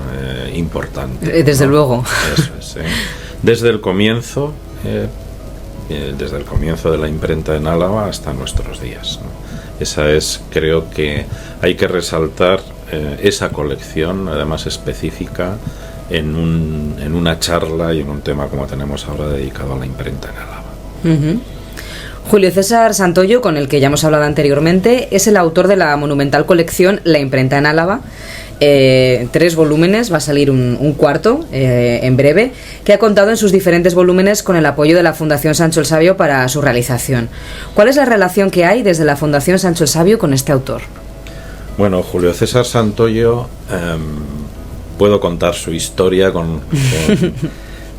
importante. Desde luego. Eso es, desde el comienzo de la imprenta en Álava hasta nuestros días, ¿no? Esa es, creo que hay que resaltar esa colección, además específica, en una charla y en un tema como tenemos ahora dedicado a la imprenta en Álava. Julio César Santoyo, con el que ya hemos hablado anteriormente, es el autor de la monumental colección La imprenta en Álava. 3 volúmenes, va a salir un cuarto en breve, que ha contado en sus diferentes volúmenes con el apoyo de la Fundación Sancho el Sabio para su realización. ¿Cuál es la relación que hay desde la Fundación Sancho el Sabio con este autor? Bueno, Julio César Santoyo, puedo contar su historia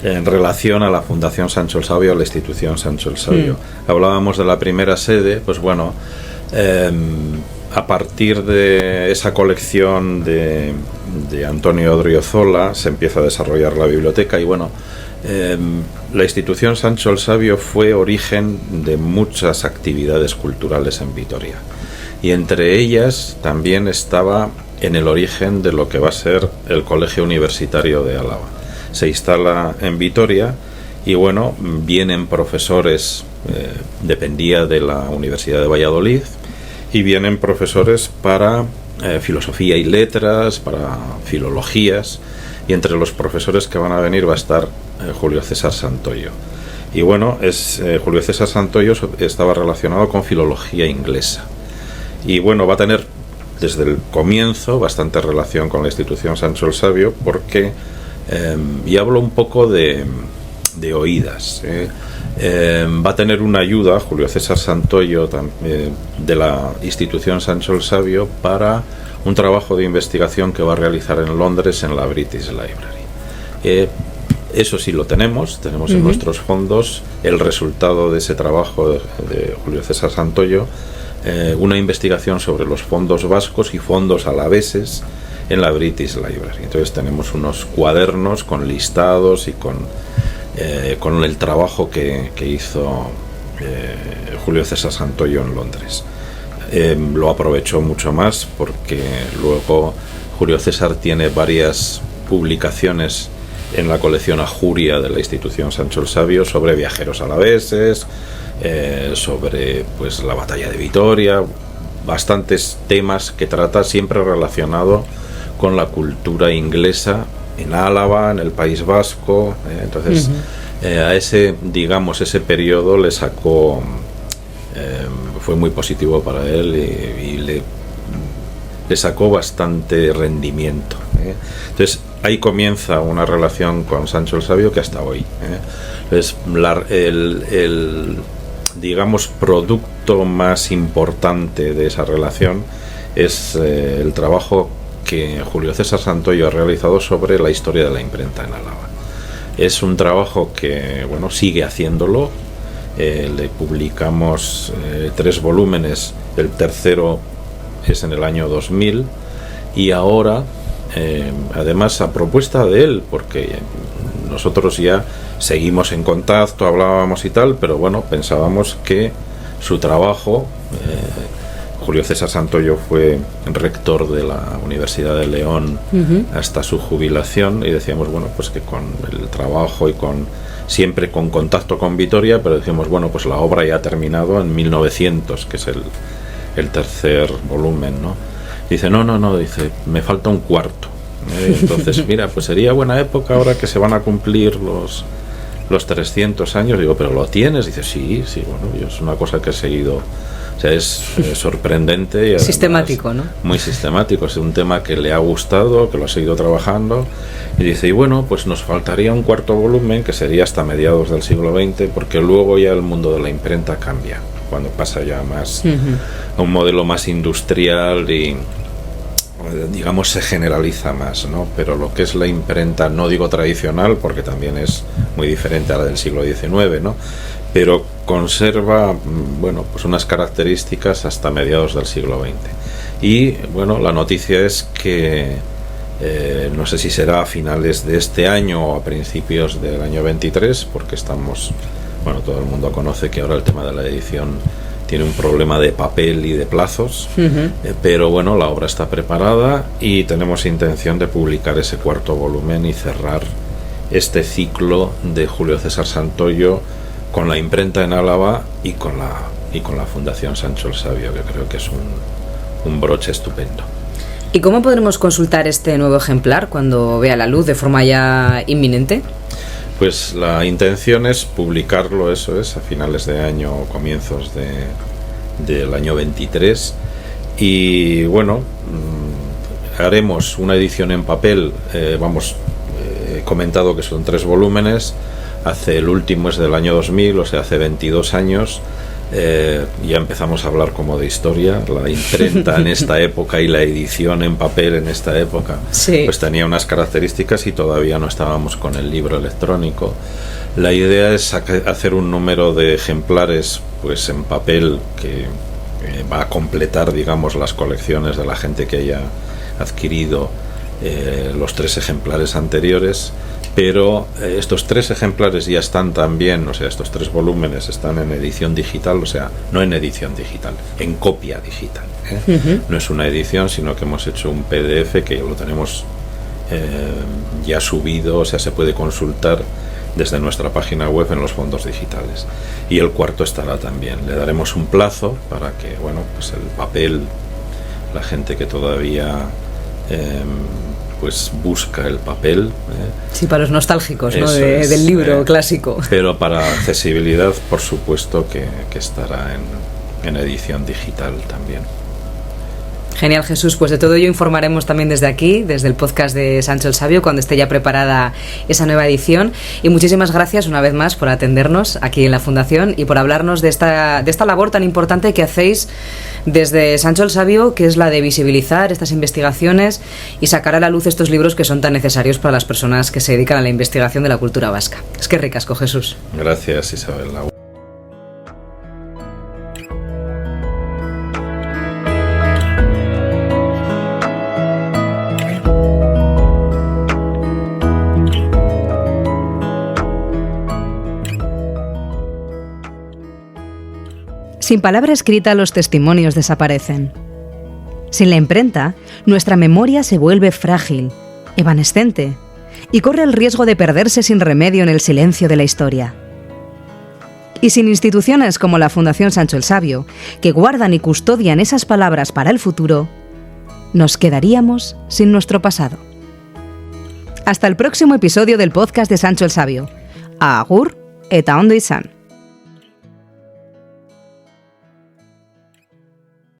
en relación a la Fundación Sancho el Sabio, a la institución Sancho el Sabio. Hablábamos de la primera sede, pues bueno, a partir de esa colección de Antonio Odriozola se empieza a desarrollar la biblioteca y bueno, la institución Sancho el Sabio fue origen de muchas actividades culturales en Vitoria y entre ellas también estaba en el origen de lo que va a ser el Colegio Universitario de Álava. Se instala en Vitoria y bueno, vienen profesores, dependía de la Universidad de Valladolid, y vienen profesores para filosofía y letras, para filologías, y entre los profesores que van a venir va a estar Julio César Santoyo. Y bueno, Julio César Santoyo estaba relacionado con filología inglesa. Y bueno, va a tener desde el comienzo bastante relación con la institución Sancho el Sabio, porque, y hablo un poco de oídas, va a tener una ayuda Julio César Santoyo de la institución Sancho el Sabio para un trabajo de investigación que va a realizar en Londres en la British Library. Eso sí lo tenemos en nuestros fondos el resultado de ese trabajo de Julio César Santoyo, una investigación sobre los fondos vascos y fondos alaveses en la British Library. Entonces tenemos unos cuadernos con listados y con el trabajo que hizo Julio César Santoyo en Londres. Lo aprovechó mucho más porque luego Julio César tiene varias publicaciones en la colección Ajuria de la institución Sancho el Sabio sobre viajeros alaveses, sobre pues la batalla de Vitoria, bastantes temas que trata siempre relacionado con la cultura inglesa en Álava, en el País Vasco. Entonces a ese periodo le sacó, fue muy positivo para él y le sacó bastante rendimiento. Entonces ahí comienza una relación con Sancho el Sabio que hasta hoy. Entonces el producto más importante de esa relación es el trabajo que Julio César Santoyo ha realizado sobre la historia de la imprenta en Álava. Es un trabajo que, bueno, sigue haciéndolo. Le publicamos 3 volúmenes, el tercero es en el año 2000 y ahora, además a propuesta de él, porque nosotros ya seguimos en contacto, hablábamos y tal, pero bueno, pensábamos que su trabajo, Julio César Santoyo fue rector de la Universidad de León hasta su jubilación y decíamos, bueno, pues que con el trabajo y siempre con contacto con Vitoria, pero decíamos, bueno, pues la obra ya ha terminado en 1900, que es el tercer volumen, ¿no? Dice, no, dice, me falta un cuarto. Entonces, mira, pues sería buena época ahora que se van a cumplir los 300 años. Digo, ¿pero lo tienes? Dice, sí, bueno, yo es una cosa que he seguido. O sea, es sorprendente y además sistemático, ¿no? Muy sistemático, es un tema que le ha gustado, que lo ha seguido trabajando y dice, y bueno, pues nos faltaría un cuarto volumen que sería hasta mediados del siglo XX, porque luego ya el mundo de la imprenta cambia, cuando pasa ya más a un modelo más industrial y digamos se generaliza más, ¿no? Pero lo que es la imprenta, no digo tradicional porque también es muy diferente a la del siglo XIX, ¿no? Pero conserva, bueno, pues unas características hasta mediados del siglo XX. Y bueno, la noticia es que no sé si será a finales de este año o a principios del año 23, porque estamos, bueno, todo el mundo conoce que ahora el tema de la edición tiene un problema de papel y de plazos, pero bueno, la obra está preparada y tenemos intención de publicar ese cuarto volumen y cerrar este ciclo de Julio César Santoyo con la imprenta en Álava y con la Fundación Sancho el Sabio, que creo que es un broche estupendo. ¿Y cómo podremos consultar este nuevo ejemplar cuando vea la luz de forma ya inminente? Pues la intención es publicarlo, eso es, a finales de año o comienzos del año 23. Y bueno, haremos una edición en papel, he comentado que son 3 volúmenes, el último es del año 2000, o sea, hace 22 años. Ya empezamos a hablar como de historia. La imprenta en esta época y la edición en papel en esta época, sí, pues tenía unas características y todavía no estábamos con el libro electrónico. La idea es hacer un número de ejemplares pues en papel que va a completar, digamos, las colecciones de la gente que haya adquirido los 3 ejemplares anteriores. Pero estos 3 ejemplares ya están también, o sea, estos 3 volúmenes están en edición digital, o sea, no en edición digital, en copia digital, ¿eh? Uh-huh. No es una edición, sino que hemos hecho un PDF que lo tenemos ya subido, o sea, se puede consultar desde nuestra página web en los fondos digitales. Y el cuarto estará también. Le daremos un plazo para que, bueno, pues el papel, la gente que todavía pues busca el papel. Sí, para los nostálgicos, ¿no? Del libro clásico. Pero para accesibilidad, por supuesto que estará en edición digital también. Genial, Jesús. Pues de todo ello informaremos también desde aquí, desde el podcast de Sancho el Sabio, cuando esté ya preparada esa nueva edición. Y muchísimas gracias una vez más por atendernos aquí en la Fundación y por hablarnos de esta labor tan importante que hacéis desde Sancho el Sabio, que es la de visibilizar estas investigaciones y sacar a la luz estos libros que son tan necesarios para las personas que se dedican a la investigación de la cultura vasca. Es que ricasco, Jesús. Gracias, Isabel. Sin palabra escrita, los testimonios desaparecen. Sin la imprenta, nuestra memoria se vuelve frágil, evanescente, y corre el riesgo de perderse sin remedio en el silencio de la historia. Y sin instituciones como la Fundación Sancho el Sabio, que guardan y custodian esas palabras para el futuro, nos quedaríamos sin nuestro pasado. Hasta el próximo episodio del podcast de Sancho el Sabio. Agur eta ondo izan.